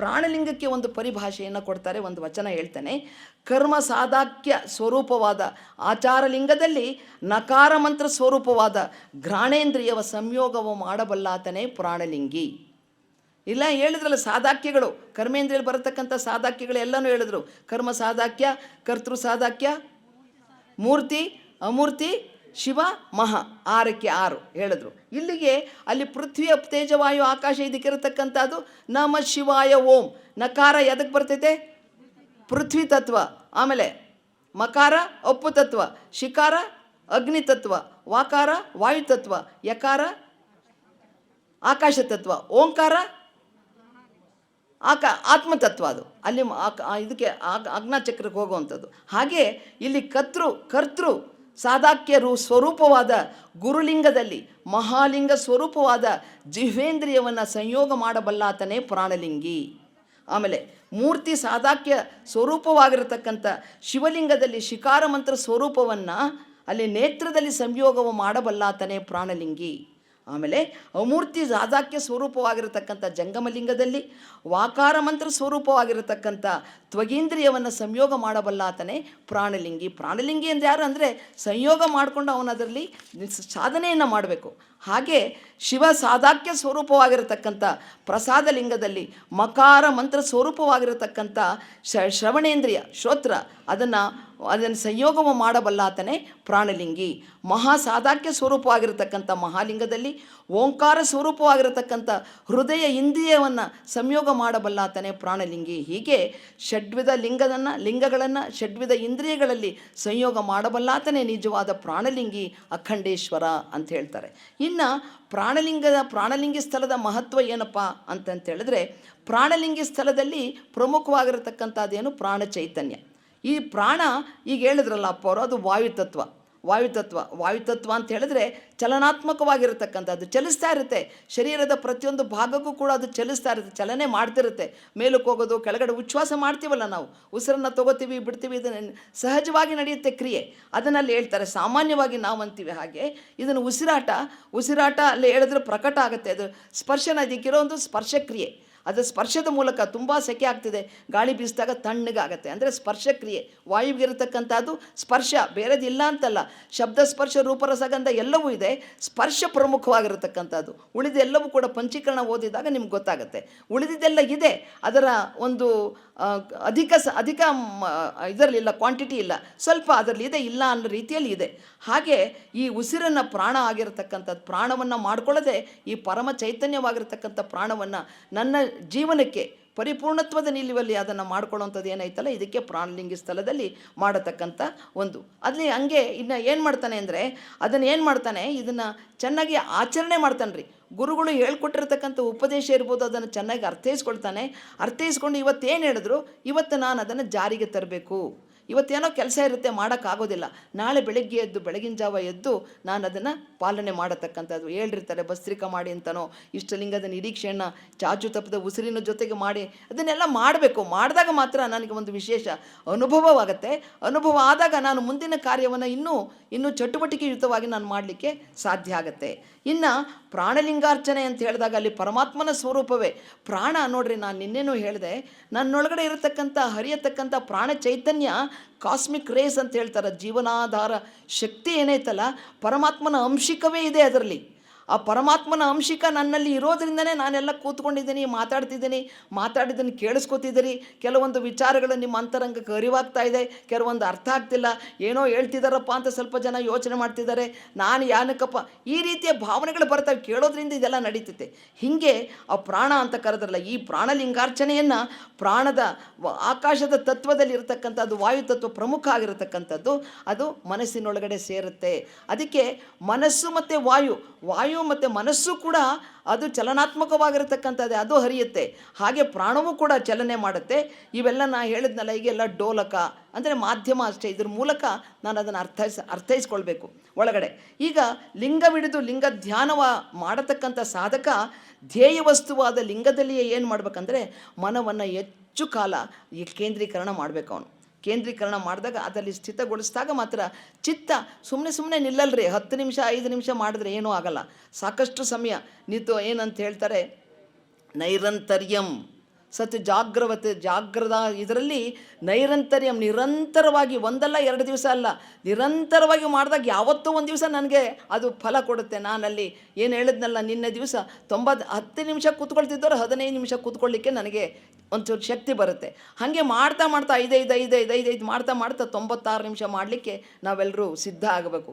ಪ್ರಾಣಲಿಂಗಕ್ಕೆ ಒಂದು ಪರಿಭಾಷೆಯನ್ನು ಕೊಡ್ತಾರೆ, ಒಂದು ವಚನ ಹೇಳ್ತಾನೆ. ಕರ್ಮ ಸಾಧಾಕ್ಯ ಸ್ವರೂಪವಾದ ಆಚಾರಲಿಂಗದಲ್ಲಿ ನಕಾರ ಮಂತ್ರ ಸ್ವರೂಪವಾದ ಘ್ರಾಣೇಂದ್ರಿಯವ ಸಂಯೋಗವು ಮಾಡಬಲ್ಲಾತನೇ ಪ್ರಾಣಲಿಂಗಿ. ಇಲ್ಲ ಹೇಳಿದ್ರಲ್ಲ, ಸಾಧಾಕ್ಯಗಳು ಕರ್ಮೇಂದ್ರಿಯಲ್ಲಿ ಬರತಕ್ಕಂಥ ಸಾಧಾಕ್ಯಗಳು ಎಲ್ಲನೂ ಹೇಳಿದ್ರು. ಕರ್ಮ ಸಾಧಾಕ್ಯ, ಕರ್ತೃ ಸಾಧಾಕ್ಯ, ಮೂರ್ತಿ, ಅಮೂರ್ತಿ, ಶಿವ, ಮಹ, 6ಕ್ಕೆ 6 ಹೇಳಿದ್ರು. ಇಲ್ಲಿಗೆ ಅಲ್ಲಿ ಪೃಥ್ವಿ, ತೇಜವಾಯು, ಆಕಾಶ ಇದಕ್ಕಿರತಕ್ಕಂಥದ್ದು ನಮ ಶಿವಾಯ ಓಂ. ನಕಾರ ಎದಕ್ಕೆ ಬರ್ತೈತೆ? ಪೃಥ್ವಿ ತತ್ವ. ಆಮೇಲೆ ಮಕಾರ ಅಪ್ಪು ತತ್ವ, ಶಿಕಾರ ಅಗ್ನಿ ತತ್ವ, ವಾಕಾರ ವಾಯು ತತ್ವ, ಯಕಾರ ಆಕಾಶ ತತ್ವ, ಓಂಕಾರ ಆತ್ಮತತ್ವ. ಅದು ಅಲ್ಲಿ ಇದಕ್ಕೆ ಅಗ್ನಚಕ್ರಕ್ಕೆ ಹೋಗುವಂಥದ್ದು. ಹಾಗೆ ಇಲ್ಲಿ ಕರ್ತೃ ಸಾಧಾಕ್ಯ ಸ್ವರೂಪವಾದ ಗುರುಲಿಂಗದಲ್ಲಿ ಮಹಾಲಿಂಗ ಸ್ವರೂಪವಾದ ಜಿಹ್ವೇಂದ್ರಿಯವನ್ನು ಸಂಯೋಗ ಮಾಡಬಲ್ಲಾತನೇ ಪ್ರಾಣಲಿಂಗಿ. ಆಮೇಲೆ ಮೂರ್ತಿ ಸಾಧಾಕ್ಯ ಸ್ವರೂಪವಾಗಿರತಕ್ಕಂಥ ಶಿವಲಿಂಗದಲ್ಲಿ ಶಿಕಾರ ಮಂತ್ರ ಸ್ವರೂಪವನ್ನು ಅಲ್ಲಿ ನೇತ್ರದಲ್ಲಿ ಸಂಯೋಗವು ಮಾಡಬಲ್ಲಾತನೇ ಪ್ರಾಣಲಿಂಗಿ. ಆಮೇಲೆ ಅಮೂರ್ತಿ ಸಾಧಾಕ್ಯ ಸ್ವರೂಪವಾಗಿರತಕ್ಕಂಥ ಜಂಗಮಲಿಂಗದಲ್ಲಿ ವಾಕಾರ ಮಂತ್ರ ಸ್ವರೂಪವಾಗಿರತಕ್ಕಂಥ ತ್ವಗೀಂದ್ರಿಯವನ್ನು ಸಂಯೋಗ ಮಾಡಬಲ್ಲಾತನೇ ಪ್ರಾಣಲಿಂಗಿ. ಪ್ರಾಣಲಿಂಗಿ ಅಂದರೆ ಯಾರು ಅಂದರೆ ಸಂಯೋಗ ಮಾಡಿಕೊಂಡು ಅವನು ಅದರಲ್ಲಿ ಸಾಧನೆಯನ್ನು ಮಾಡಬೇಕು. ಹಾಗೆ ಶಿವ ಸಾಧಾಕ್ಯ ಸ್ವರೂಪವಾಗಿರತಕ್ಕಂಥ ಪ್ರಸಾದ ಲಿಂಗದಲ್ಲಿ ಮಕಾರ ಮಂತ್ರ ಸ್ವರೂಪವಾಗಿರತಕ್ಕಂಥ ಶ್ರವಣೇಂದ್ರಿಯ ಶ್ರೋತ್ರ ಅದನ್ನು ಸಂಯೋಗವು ಮಾಡಬಲ್ಲಾತನೇ ಪ್ರಾಣಲಿಂಗಿ. ಮಹಾ ಸಾಧಾಕ್ಯ ಸ್ವರೂಪವಾಗಿರತಕ್ಕಂಥ ಮಹಾಲಿಂಗದಲ್ಲಿ ಓಂಕಾರ ಸ್ವರೂಪವಾಗಿರತಕ್ಕಂಥ ಹೃದಯ ಇಂದ್ರಿಯವನ್ನು ಸಂಯೋಗ ಮಾಡಬಲ್ಲಾತನೇ ಪ್ರಾಣಲಿಂಗಿ. ಹೀಗೆ ಷಡ್ವಿಧ ಲಿಂಗಗಳನ್ನು ಷಡ್ವಿಧ ಇಂದ್ರಿಯಗಳಲ್ಲಿ ಸಂಯೋಗ ಮಾಡಬಲ್ಲಾತನೇ ನಿಜವಾದ ಪ್ರಾಣಲಿಂಗಿ ಅಖಂಡೇಶ್ವರ ಅಂತ ಹೇಳ್ತಾರೆ. ಇನ್ನು ಪ್ರಾಣಲಿಂಗಿ ಸ್ಥಳದ ಮಹತ್ವ ಏನಪ್ಪ ಅಂತಂತೇಳಿದ್ರೆ, ಪ್ರಾಣಲಿಂಗಿ ಸ್ಥಳದಲ್ಲಿ ಪ್ರಮುಖವಾಗಿರತಕ್ಕಂಥದ್ದೇನು? ಪ್ರಾಣ ಚೈತನ್ಯ. ಈ ಪ್ರಾಣ ಈಗ ಹೇಳಿದ್ರಲ್ಲ ಅಪ್ಪ ಅವರು, ಅದು ವಾಯುತತ್ವ ಅಂತ ಹೇಳಿದ್ರೆ ಚಲನಾತ್ಮಕವಾಗಿರತಕ್ಕಂಥದ್ದು, ಚಲಿಸ್ತಾ ಇರುತ್ತೆ. ಶರೀರದ ಪ್ರತಿಯೊಂದು ಭಾಗಕ್ಕೂ ಕೂಡ ಅದು ಚಲಿಸ್ತಾ ಇರುತ್ತೆ, ಚಲನೆ ಮಾಡ್ತಿರುತ್ತೆ. ಮೇಲಕ್ಕೆ ಹೋಗೋದು, ಕೆಳಗಡೆ ಉಚ್ಛ್ವಾಸ ಮಾಡ್ತೀವಲ್ಲ ನಾವು, ಉಸಿರನ್ನು ತೊಗೋತೀವಿ ಬಿಡ್ತೀವಿ, ಇದನ್ನು ಸಹಜವಾಗಿ ನಡೆಯುತ್ತೆ ಕ್ರಿಯೆ. ಅದನ್ನಲ್ಲಿ ಹೇಳ್ತಾರೆ. ಸಾಮಾನ್ಯವಾಗಿ ನಾವು ಅಂತೀವಿ ಹಾಗೆ ಇದನ್ನು ಉಸಿರಾಟ ಅಲ್ಲಿ ಹೇಳಿದ್ರೆ ಪ್ರಕಟ ಆಗುತ್ತೆ. ಅದು ಸ್ಪರ್ಶನ, ಇದಕ್ಕಿರೋ ಒಂದು ಸ್ಪರ್ಶಕ್ರಿಯೆ. ಅದು ಸ್ಪರ್ಶದ ಮೂಲಕ ತುಂಬ ಸೆಕೆ ಆಗ್ತಿದೆ, ಗಾಳಿ ಬೀಸಿದಾಗ ತಣ್ಣಗಾಗತ್ತೆ, ಅಂದರೆ ಸ್ಪರ್ಶಕ್ರಿಯೆ. ವಾಯುವಿಗಿರತಕ್ಕಂಥದ್ದು ಸ್ಪರ್ಶ, ಬೇರೆದಿಲ್ಲ ಅಂತಲ್ಲ. ಶಬ್ದ, ಸ್ಪರ್ಶ, ರೂಪರಸಗಂಧ ಎಲ್ಲವೂ ಇದೆ. ಸ್ಪರ್ಶ ಪ್ರಮುಖವಾಗಿರತಕ್ಕಂಥದ್ದು. ಉಳಿದೆಲ್ಲವೂ ಕೂಡ ಪಂಚೀಕರಣ ಓದಿದಾಗ ನಿಮ್ಗೆ ಗೊತ್ತಾಗುತ್ತೆ. ಉಳಿದಿದ್ದೆಲ್ಲ ಇದೆ, ಅದರ ಒಂದು ಅಧಿಕ ಇದರಲ್ಲಿಲ್ಲ, ಕ್ವಾಂಟಿಟಿ ಇಲ್ಲ, ಸ್ವಲ್ಪ ಅದರಲ್ಲಿ ಇದೆ, ಇಲ್ಲ ಅನ್ನೋ ರೀತಿಯಲ್ಲಿ ಇದೆ. ಹಾಗೆ ಈ ಉಸಿರನ್ನು ಪ್ರಾಣ ಆಗಿರತಕ್ಕಂಥದ್ದು, ಪ್ರಾಣವನ್ನು ಮಾಡಿಕೊಳ್ಳದೆ ಈ ಪರಮ ಚೈತನ್ಯವಾಗಿರ್ತಕ್ಕಂಥ ಪ್ರಾಣವನ್ನು ನನ್ನ ಜೀವನಕ್ಕೆ ಪರಿಪೂರ್ಣತ್ವದ ನಿಲುವಲ್ಲಿ ಅದನ್ನು ಮಾಡ್ಕೊಳ್ಳೋವಂಥದ್ದು ಏನೈತಲ್ಲ, ಇದಕ್ಕೆ ಪ್ರಾಣಲಿಂಗಿ ಸ್ಥಳದಲ್ಲಿ ಮಾಡತಕ್ಕಂಥ ಒಂದು. ಅಲ್ಲಿ ಹಂಗೆ ಇನ್ನು ಏನು ಮಾಡ್ತಾನೆ ಅಂದರೆ, ಅದನ್ನು ಏನು ಮಾಡ್ತಾನೆ, ಇದನ್ನು ಚೆನ್ನಾಗಿ ಆಚರಣೆ ಮಾಡ್ತಾನೆ ರೀ. ಗುರುಗಳು ಹೇಳ್ಕೊಟ್ಟಿರ್ತಕ್ಕಂಥ ಉಪದೇಶ ಇರ್ಬೋದು, ಅದನ್ನು ಚೆನ್ನಾಗಿ ಅರ್ಥೈಸ್ಕೊಂಡು ಇವತ್ತೇನು ಹೇಳಿದ್ರು, ಇವತ್ತು ನಾನು ಅದನ್ನು ಜಾರಿಗೆ ತರಬೇಕು. ಇವತ್ತೇನೋ ಕೆಲಸ ಇರುತ್ತೆ, ಮಾಡೋಕ್ಕಾಗೋದಿಲ್ಲ, ನಾಳೆ ಬೆಳಗಿನ ಜಾವ ಎದ್ದು ನಾನು ಅದನ್ನು ಪಾಲನೆ ಮಾಡತಕ್ಕಂಥದ್ದು. ಹೇಳಿರ್ತಾರೆ ಭಸ್ತ್ರಿಕ ಮಾಡಿ ಅಂತನೋ, ಇಷ್ಟಲಿಂಗದ ನಿರೀಕ್ಷೆಯನ್ನು ಚಾಚು ತಪ್ಪದ ಉಸಿರಿನ ಜೊತೆಗೆ ಮಾಡಿ ಅದನ್ನೆಲ್ಲ ಮಾಡಬೇಕು. ಮಾಡಿದಾಗ ಮಾತ್ರ ನನಗೆ ಒಂದು ವಿಶೇಷ ಅನುಭವವಾಗುತ್ತೆ. ಅನುಭವ ಆದಾಗ ನಾನು ಮುಂದಿನ ಕಾರ್ಯವನ್ನು ಇನ್ನೂ ಚಟುವಟಿಕೆಯುತವಾಗಿ ನಾನು ಮಾಡಲಿಕ್ಕೆ ಸಾಧ್ಯ ಆಗುತ್ತೆ. ಇನ್ನು ಪ್ರಾಣಲಿಂಗಾರ್ಚನೆ ಅಂತ ಹೇಳಿದಾಗ ಅಲ್ಲಿ ಪರಮಾತ್ಮನ ಸ್ವರೂಪವೇ ಪ್ರಾಣ. ನೋಡ್ರಿ, ನಾನು ನಿನ್ನೆನೂ ಹೇಳಿದೆ, ನನ್ನೊಳಗಡೆ ಇರತಕ್ಕಂಥ ಹರಿಯತಕ್ಕಂಥ ಪ್ರಾಣ ಚೈತನ್ಯ ಕಾಸ್ಮಿಕ್ ರೇಸ್ ಅಂತ ಹೇಳ್ತಾರೆ. ಜೀವನಾಧಾರ ಶಕ್ತಿ ಏನೈತಲ್ಲ, ಪರಮಾತ್ಮನ ಅಂಶಿಕವೇ ಇದೆ ಅದರಲ್ಲಿ. ಆ ಪರಮಾತ್ಮನ ಅಂಶಿಕ ನನ್ನಲ್ಲಿ ಇರೋದ್ರಿಂದನೇ ನಾನೆಲ್ಲ ಕೂತ್ಕೊಂಡಿದ್ದೀನಿ, ಮಾತಾಡಿದ್ದನ್ನು ಕೇಳಿಸ್ಕೊತಿದ್ದೀರಿ. ಕೆಲವೊಂದು ವಿಚಾರಗಳು ನಿಮ್ಮ ಅಂತರಂಗಕ್ಕೆ ಅರಿವಾಗ್ತಾ ಇದೆ, ಕೆಲವೊಂದು ಅರ್ಥ ಆಗ್ತಿಲ್ಲ, ಏನೋ ಹೇಳ್ತಿದ್ದಾರಪ್ಪ ಅಂತ ಸ್ವಲ್ಪ ಜನ ಯೋಚನೆ ಮಾಡ್ತಿದ್ದಾರೆ, ನಾನು ಯಾನಕ್ಕಪ್ಪ, ಈ ರೀತಿಯ ಭಾವನೆಗಳು ಬರ್ತವೆ. ಕೇಳೋದ್ರಿಂದ ಇದೆಲ್ಲ ನಡೀತೈತೆ. ಹೀಗೆ ಆ ಪ್ರಾಣ ಅಂತ ಕರೆದ್ರಲ್ಲ, ಈ ಪ್ರಾಣಲಿಂಗಾರ್ಚನೆಯನ್ನು ಪ್ರಾಣದ ಆಕಾಶದ ತತ್ವದಲ್ಲಿ ಇರತಕ್ಕಂಥದ್ದು, ವಾಯುತತ್ವ ಪ್ರಮುಖ ಆಗಿರತಕ್ಕಂಥದ್ದು, ಅದು ಮನಸ್ಸಿನೊಳಗಡೆ ಸೇರುತ್ತೆ. ಅದಕ್ಕೆ ಮನಸ್ಸು ಮತ್ತು ವಾಯು ಮತ್ತು ಮನಸ್ಸು ಕೂಡ ಅದು ಚಲನಾತ್ಮಕವಾಗಿರತಕ್ಕಂಥದ್ದೇ, ಅದು ಹರಿಯುತ್ತೆ. ಹಾಗೆ ಪ್ರಾಣವೂ ಕೂಡ ಚಲನೆ ಮಾಡುತ್ತೆ. ಇವೆಲ್ಲ ನಾನು ಹೇಳಿದ್ನಲ್ಲ, ಈಗೆಲ್ಲ ಡೋಲಕ ಅಂದರೆ ಮಾಧ್ಯಮ ಅಷ್ಟೇ, ಇದ್ರ ಮೂಲಕ ನಾನು ಅದನ್ನು ಅರ್ಥೈಸ್ಕೊಳ್ಬೇಕು ಒಳಗಡೆ. ಈಗ ಲಿಂಗವಿಡಿದು ಲಿಂಗ ಧ್ಯಾನವ ಮಾಡತಕ್ಕಂಥ ಸಾಧಕ ಧ್ಯೇಯ ವಸ್ತುವಾದ ಲಿಂಗದಲ್ಲಿಯೇ ಏನು ಮಾಡ್ಬೇಕಂದ್ರೆ, ಮನವನ್ನು ಹೆಚ್ಚು ಕಾಲ ಈ ಕೇಂದ್ರೀಕರಣ ಮಾಡಬೇಕು. ಅವನು ಕೇಂದ್ರೀಕರಣ ಮಾಡಿದಾಗ, ಅದರಲ್ಲಿ ಸ್ಥಿತಗೊಳಿಸಿದಾಗ ಮಾತ್ರ ಚಿತ್ತ ಸುಮ್ಮನೆ ನಿಲ್ಲಲ್ರಿ. 10 ನಿಮಿಷ 5 ನಿಮಿಷ ಮಾಡಿದ್ರೆ ಏನೂ ಆಗಲ್ಲ. ಸಾಕಷ್ಟು ಸಮಯ ನಿಂತು ಏನಂತ ಹೇಳ್ತಾರೆ, ನೈರಂತರ್ಯಂ ಸತ್ ಜಾಗ್ರದ ಇದರಲ್ಲಿ ನೈರಂತರ್ಯಂ, ನಿರಂತರವಾಗಿ, ಒಂದಲ್ಲ 2 ದಿವಸ ಅಲ್ಲ, ನಿರಂತರವಾಗಿ ಮಾಡಿದಾಗ ಯಾವತ್ತೂ ಒಂದು ದಿವಸ ನನಗೆ ಅದು ಫಲ ಕೊಡುತ್ತೆ. ನಾನಲ್ಲಿ ಏನು ಹೇಳಿದ್ನಲ್ಲ, ನಿನ್ನೆ ದಿವಸ 10 ನಿಮಿಷ ಕೂತ್ಕೊಳ್ತಿದ್ದವ್ರು 15 ನಿಮಿಷ ಕೂತ್ಕೊಳ್ಳಿಕ್ಕೆ ನನಗೆ ಒಂಚೂರು ಶಕ್ತಿ ಬರುತ್ತೆ. ಹಾಗೆ ಮಾಡ್ತಾ ಮಾಡ್ತಾ 5 ಮಾಡ್ತಾ 96 ನಿಮಿಷ ಮಾಡಲಿಕ್ಕೆ ನಾವೆಲ್ಲರೂ ಸಿದ್ಧ ಆಗಬೇಕು.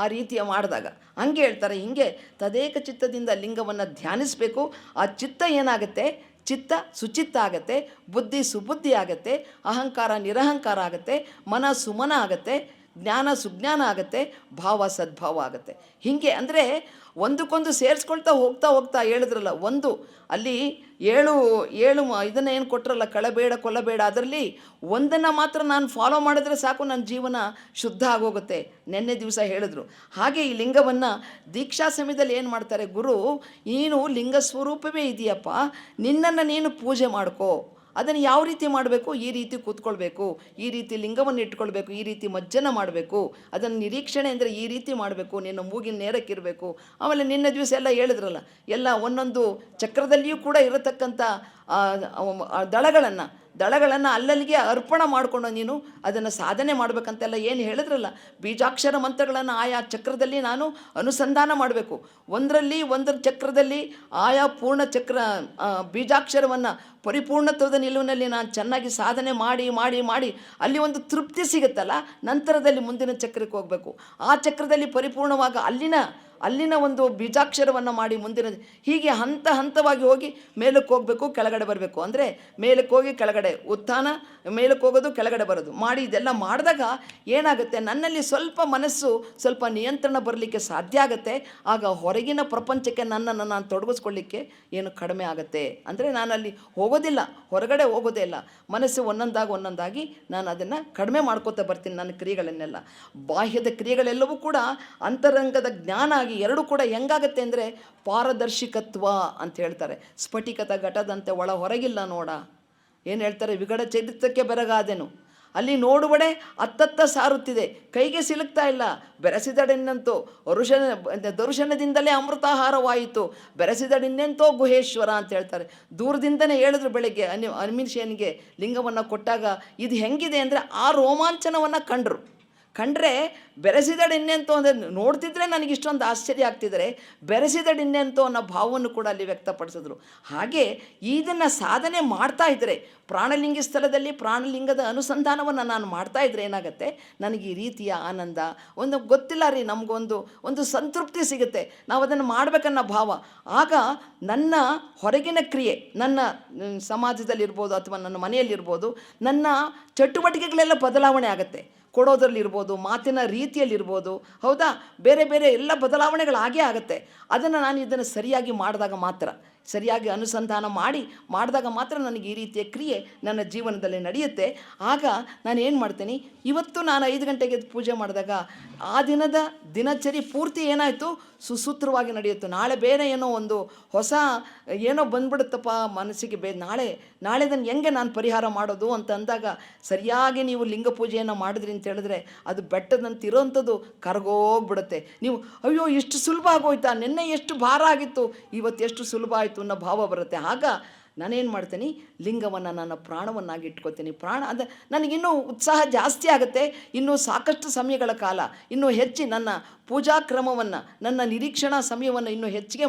ಆ ರೀತಿಯ ಮಾಡಿದಾಗ ಹಂಗೆ ಹೇಳ್ತಾರೆ. ಹೀಗೆ ತದೇಕ ಚಿತ್ತದಿಂದ ಲಿಂಗವನ್ನು ಧ್ಯಾನಿಸಬೇಕು. ಆ ಚಿತ್ತ ಏನಾಗುತ್ತೆ, ಚಿತ್ತ ಸುಚಿತ್ತ ಆಗುತ್ತೆ, ಬುದ್ಧಿ ಸುಬುದ್ಧಿ ಆಗುತ್ತೆ, ಅಹಂಕಾರ ನಿರಹಂಕಾರ ಆಗುತ್ತೆ, ಮನ ಸುಮನ ಆಗುತ್ತೆ, ಜ್ಞಾನ ಸುಜ್ಞಾನ ಆಗುತ್ತೆ, ಭಾವ ಸದ್ಭಾವ ಆಗುತ್ತೆ. ಹೀಗೆ ಅಂದರೆ ಒಂದಕ್ಕೊಂದು ಸೇರಿಸ್ಕೊಳ್ತಾ ಹೋಗ್ತಾ ಹೇಳಿದ್ರಲ್ಲ, ಒಂದು ಅಲ್ಲಿ ಏಳು ಇದನ್ನು ಏನು ಕೊಟ್ಟರಲ್ಲ, ಕಳಬೇಡ ಕೊಲ್ಲಬೇಡ, ಅದರಲ್ಲಿ ಒಂದನ್ನು ಮಾತ್ರ ನಾನು ಫಾಲೋ ಮಾಡಿದ್ರೆ ಸಾಕು, ನನ್ನ ಜೀವನ ಶುದ್ಧ ಆಗೋಗುತ್ತೆ. ನಿನ್ನೆ ದಿವಸ ಹೇಳಿದ್ರು. ಹಾಗೆ ಈ ಲಿಂಗವನ್ನು ದೀಕ್ಷಾ ಸಮಯದಲ್ಲಿ ಏನು ಮಾಡ್ತಾರೆ, ಗುರು ನೀನು ಲಿಂಗ ಸ್ವರೂಪವೇ ಇದೆಯಪ್ಪ, ನಿನ್ನನ್ನು ನೀನು ಪೂಜೆ ಮಾಡ್ಕೋ. ಅದನ್ನು ಯಾವ ರೀತಿ ಮಾಡಬೇಕು, ಈ ರೀತಿ ಕೂತ್ಕೊಳ್ಬೇಕು, ಈ ರೀತಿ ಲಿಂಗವನ್ನು ಇಟ್ಕೊಳ್ಬೇಕು, ಈ ರೀತಿ ಮಜ್ಜನ ಮಾಡಬೇಕು, ಅದನ್ನು ನಿರೀಕ್ಷಣೆ ಅಂದರೆ ಈ ರೀತಿ ಮಾಡಬೇಕು, ನಿನ್ನ ಮೂಗಿನ ನೇರಕ್ಕಿರಬೇಕು. ಆಮೇಲೆ ನಿನ್ನೆ ದಿವಸ ಎಲ್ಲ ಹೇಳಿದ್ರಲ್ಲ, ಎಲ್ಲ ಒಂದೊಂದು ಚಕ್ರದಲ್ಲಿಯೂ ಕೂಡ ಇರತಕ್ಕಂಥ ದಳಗಳನ್ನು ಅಲ್ಲಲ್ಲಿಗೆ ಅರ್ಪಣೆ ಮಾಡಿಕೊಂಡು ನೀನು ಅದನ್ನು ಸಾಧನೆ ಮಾಡಬೇಕಂತೆಲ್ಲ ಏನು ಹೇಳಿದ್ರಲ್ಲ. ಬೀಜಾಕ್ಷರ ಮಂತ್ರಗಳನ್ನು ಆಯಾ ಚಕ್ರದಲ್ಲಿ ನಾನು ಅನುಸಂಧಾನ ಮಾಡಬೇಕು. ಒಂದರ ಚಕ್ರದಲ್ಲಿ ಆಯಾ ಪೂರ್ಣ ಚಕ್ರ ಬೀಜಾಕ್ಷರವನ್ನು ಪರಿಪೂರ್ಣತ್ವದ ನಿಲುವಿನಲ್ಲಿ ನಾನು ಚೆನ್ನಾಗಿ ಸಾಧನೆ ಮಾಡಿ ಮಾಡಿ ಮಾಡಿ ಅಲ್ಲಿ ಒಂದು ತೃಪ್ತಿ ಸಿಗುತ್ತಲ್ಲ, ನಂತರದಲ್ಲಿ ಮುಂದಿನ ಚಕ್ರಕ್ಕೆ ಹೋಗಬೇಕು. ಆ ಚಕ್ರದಲ್ಲಿ ಪರಿಪೂರ್ಣವಾಗಿ ಅಲ್ಲಿನ ಒಂದು ಬೀಜಾಕ್ಷರವನ್ನು ಮಾಡಿ ಮುಂದಿನ, ಹೀಗೆ ಹಂತವಾಗಿ ಹೋಗಿ ಮೇಲಕ್ಕೆ ಹೋಗಬೇಕು, ಕೆಳಗಡೆ ಬರಬೇಕು. ಅಂದರೆ ಮೇಲಕ್ಕೆ ಹೋಗಿ ಕೆಳಗಡೆ ಉತ್ಥಾನ, ಮೇಲಕ್ಕೆ ಹೋಗೋದು ಕೆಳಗಡೆ ಬರೋದು ಮಾಡಿ ಇದೆಲ್ಲ ಮಾಡಿದಾಗ ಏನಾಗುತ್ತೆ, ನನ್ನಲ್ಲಿ ಮನಸ್ಸು ಸ್ವಲ್ಪ ನಿಯಂತ್ರಣ ಬರಲಿಕ್ಕೆ ಸಾಧ್ಯ ಆಗುತ್ತೆ. ಆಗ ಹೊರಗಿನ ಪ್ರಪಂಚಕ್ಕೆ ನನ್ನನ್ನು ನಾನು ತೊಡಗಿಸ್ಕೊಳ್ಳಿಕ್ಕೆ ಏನು ಕಡಿಮೆ ಆಗುತ್ತೆ. ಅಂದರೆ ನಾನಲ್ಲಿ ಹೋಗೋದಿಲ್ಲ, ಹೊರಗಡೆ ಹೋಗೋದೇ ಇಲ್ಲ, ಮನಸ್ಸು ಒಂದೊಂದಾಗಿ ನಾನು ಅದನ್ನು ಕಡಿಮೆ ಮಾಡ್ಕೋತಾ ಬರ್ತೀನಿ. ನನ್ನ ಕ್ರಿಯೆಗಳನ್ನೆಲ್ಲ, ಬಾಹ್ಯದ ಕ್ರಿಯೆಗಳೆಲ್ಲವೂ ಕೂಡ ಅಂತರಂಗದ ಜ್ಞಾನ ಆಗಿ ಎರಡೂ ಕೂಡ ಹೆಂಗಾಗತ್ತೆ ಅಂದರೆ ಪಾರದರ್ಶಿಕತ್ವ ಅಂತ ಹೇಳ್ತಾರೆ. ಸ್ಫಟಿಕದ ಘಟದಂತೆ ಒಳ ಹೊರಗಿಲ್ಲ ನೋಡ, ಏನು ಹೇಳ್ತಾರೆ, ವಿಗಡ ಚರಿತ್ರಕ್ಕೆ ಬೆರಗಾದೆನು, ಅಲ್ಲಿ ನೋಡುವಡೆ ಅತ್ತತ್ತ ಸಾರುತ್ತಿದೆ, ಕೈಗೆ ಸಿಲುಕ್ತಾ ಇಲ್ಲ, ಬೆರೆಸಿದಡೆನ್ನಂತೋ ದರುಶನದಿಂದಲೇ ಅಮೃತಾಹಾರವಾಯಿತು, ಬೆರೆಸಿದಡಿನ್ನೆಂತೋ ಗುಹೇಶ್ವರ ಅಂತ ಹೇಳ್ತಾರೆ. ದೂರದಿಂದನೇ ಹೇಳಿದ್ರು ಬೆಳಗ್ಗೆ ಅನಿಮಿಷನಿಗೆ ಲಿಂಗವನ್ನು ಕೊಟ್ಟಾಗ ಇದು ಹೆಂಗಿದೆ ಅಂದರೆ ಆ ರೋಮಾಂಚನವನ್ನು ಕಂಡ್ರೆ ಬೆರೆಸಿದಡಿನ್ನೆಂತೋ ಅಂದರೆ ನೋಡ್ತಿದ್ರೆ ನನಗೆ ಇಷ್ಟೊಂದು ಆಶ್ಚರ್ಯ ಆಗ್ತಿದ್ದಾರೆ, ಬೆರೆಸಿದಡಿನ್ನೆಂತೋ ಅನ್ನೋ ಭಾವವನ್ನು ಕೂಡ ಅಲ್ಲಿ ವ್ಯಕ್ತಪಡಿಸಿದ್ರು. ಹಾಗೆ ಇದನ್ನು ಸಾಧನೆ ಮಾಡ್ತಾ ಇದ್ದರೆ, ಪ್ರಾಣಲಿಂಗಿ ಸ್ಥಳದಲ್ಲಿ ಪ್ರಾಣಲಿಂಗದ ಅನುಸಂಧಾನವನ್ನು ನಾನು ಮಾಡ್ತಾ ಇದ್ದರೆ ಏನಾಗುತ್ತೆ, ನನಗೆ ಈ ರೀತಿಯ ಆನಂದ ಒಂದು ಗೊತ್ತಿಲ್ಲ ರೀ, ನಮಗೊಂದು ಸಂತೃಪ್ತಿ ಸಿಗುತ್ತೆ, ನಾವು ಅದನ್ನು ಮಾಡಬೇಕನ್ನೋ ಭಾವ. ಆಗ ನನ್ನ ಹೊರಗಿನ ಕ್ರಿಯೆ, ನನ್ನ ಸಮಾಜದಲ್ಲಿರ್ಬೋದು ಅಥವಾ ನನ್ನ ಮನೆಯಲ್ಲಿರ್ಬೋದು, ನನ್ನ ಚಟುವಟಿಕೆಗಳೆಲ್ಲ ಬದಲಾವಣೆ ಆಗುತ್ತೆ. ಕೊಡೋದ್ರಲ್ಲಿರ್ಬೋದು, ಮಾತಿನ ರೀತಿಯಲ್ಲಿರ್ಬೋದು, ಹೌದಾ, ಬೇರೆ ಎಲ್ಲ ಬದಲಾವಣೆಗಳಾಗೇ ಆಗುತ್ತೆ. ಇದನ್ನು ಸರಿಯಾಗಿ ಮಾಡಿದಾಗ ಮಾತ್ರ, ಸರಿಯಾಗಿ ಅನುಸಂಧಾನ ಮಾಡಿದಾಗ ಮಾತ್ರ ನನಗೆ ಈ ರೀತಿಯ ಕ್ರಿಯೆ ನನ್ನ ಜೀವನದಲ್ಲಿ ನಡೆಯುತ್ತೆ. ಆಗ ನಾನು ಏನು ಮಾಡ್ತೀನಿ, ಇವತ್ತು ನಾನು 5 ಗಂಟೆಗೆ ಪೂಜೆ ಮಾಡಿದಾಗ ಆ ದಿನದ ದಿನಚರಿ ಪೂರ್ತಿ ಏನಾಯಿತು, ಸುಸೂತ್ರವಾಗಿ ನಡೆಯುತ್ತೆ. ನಾಳೆ ಬೇರೆ ಒಂದು ಹೊಸ ಬಂದ್ಬಿಡುತ್ತಪ್ಪ ಮನಸ್ಸಿಗೆ, ನಾಳೆ ಅದನ್ನು ಹೆಂಗೆ ನಾನು ಪರಿಹಾರ ಮಾಡೋದು ಅಂತ ಅಂದಾಗ, ಸರಿಯಾಗಿ ನೀವು ಲಿಂಗ ಪೂಜೆಯನ್ನು ಮಾಡಿದ್ರಿ ಅಂತ ಹೇಳಿದ್ರೆ ಅದು ಬೆಟ್ಟದಂತಿರೋಂಥದ್ದು ಕರಗೋಗ್ಬಿಡುತ್ತೆ. ನೀವು ಅಯ್ಯೋ ಇಷ್ಟು ಸುಲಭ ಆಗೋಯ್ತಾ, ನಿನ್ನೆ ಎಷ್ಟು ಭಾರ ಆಗಿತ್ತು, ಇವತ್ತು ಎಷ್ಟು ಸುಲಭ ಆಯಿತು ಅನ್ನೋ ಭಾವ ಬರುತ್ತೆ. ಆಗ ನಾನೇನು ಮಾಡ್ತೀನಿ, ಲಿಂಗವನ್ನು ನನ್ನ ಪ್ರಾಣವನ್ನಾಗಿ ಇಟ್ಕೋತೀನಿ. ಅಂದರೆ ನನಗಿನ್ನೂ ಉತ್ಸಾಹ ಜಾಸ್ತಿ ಆಗುತ್ತೆ. ಇನ್ನೂ ಸಾಕಷ್ಟು ಸಮಯಗಳ ಕಾಲ ಇನ್ನೂ ನನ್ನ ಪೂಜಾ ಕ್ರಮವನ್ನು, ನನ್ನ ನಿರೀಕ್ಷಣಾ ಸಮಯವನ್ನು ಇನ್ನೂ ಹೆಚ್ಚಿಗೆ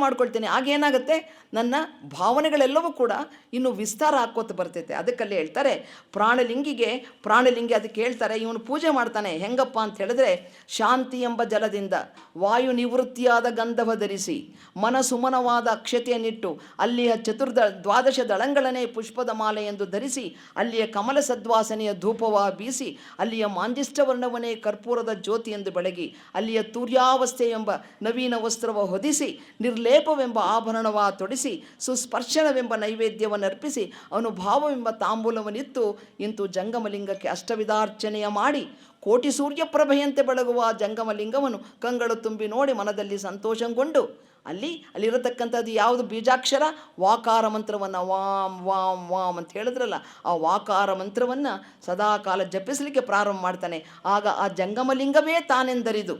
ಮಾಡ್ಕೊಳ್ತೀನಿ. ಆಗೇನಾಗುತ್ತೆ, ನನ್ನ ಭಾವನೆಗಳೆಲ್ಲವೂ ಕೂಡ ಇನ್ನೂ ವಿಸ್ತಾರ ಹಾಕೋತ ಬರ್ತೈತೆ. ಅದಕ್ಕಲ್ಲಿ ಹೇಳ್ತಾರೆ ಪ್ರಾಣಲಿಂಗಿ ಅದಕ್ಕೆ ಹೇಳ್ತಾರೆ, ಇವನು ಪೂಜೆ ಮಾಡ್ತಾನೆ ಹೆಂಗಪ್ಪ ಅಂತ ಹೇಳಿದ್ರೆ, ಶಾಂತಿ ಎಂಬ ಜಲದಿಂದ ವಾಯು ನಿವೃತ್ತಿಯಾದ ಗಂಧವ ಧರಿಸಿ ಮನಸುಮನವಾದ ಅಕ್ಷತೆಯನ್ನಿಟ್ಟು ಅಲ್ಲಿಯ 12 ದಳಗಳನ್ನೇ ಪುಷ್ಪದ ಮಾಲೆ ಎಂದು ಧರಿಸಿ ಅಲ್ಲಿಯ ಕಮಲ ಸದ್ವಾಸನೆಯ ಧೂಪವ ಬೀಸಿ ಅಲ್ಲಿಯ ಮಾಂಜಿಷ್ಟವರ್ಣವನೇ ಕರ್ಪೂರದ ಜ್ಯೋತಿ ಎಂದು ಬೆಳಗಿ ಅಲ್ಲಿಯ ತೂರ್ಯಾವಸ್ಥೆ ಎಂಬ ನವೀನ ವಸ್ತ್ರವ ಹೊದಿಸಿ ನಿರ್ಲೇಪವೆಂಬ ಆಭರಣವ ತೊಡಿಸಿ ಸುಸ್ಪರ್ಶನವೆಂಬ ನೈವೇದ್ಯವನ್ನರ್ಪಿಸಿ ಅನುಭಾವವೆಂಬ ತಾಂಬೂಲವನ್ನಿತ್ತು ಇಂತು ಜಂಗಮಲಿಂಗಕ್ಕೆ ಅಷ್ಟವಿಧಾರ್ಚನೆಯ ಮಾಡಿ ಕೋಟಿ ಸೂರ್ಯಪ್ರಭೆಯಂತೆ ಬೆಳಗುವ ಜಂಗಮಲಿಂಗವನ್ನು ಕಂಗಳು ತುಂಬಿ ನೋಡಿ ಮನದಲ್ಲಿ ಸಂತೋಷಗೊಂಡು ಅಲ್ಲಿರತಕ್ಕಂಥದ್ದು ಯಾವುದು ಬೀಜಾಕ್ಷರ, ವಾಕಾರ ಮಂತ್ರವನ್ನು ವಾಮ್ ವಾಮ್ ವಾಮ್ ಅಂತ ಹೇಳಿದ್ರಲ್ಲ, ಆ ವಾಕಾರ ಮಂತ್ರವನ್ನು ಸದಾಕಾಲ ಜಪಿಸಲಿಕ್ಕೆ ಪ್ರಾರಂಭ ಮಾಡ್ತಾನೆ. ಆಗ ಆ ಜಂಗಮಲಿಂಗವೇ ತಾನೆಂದರಿದು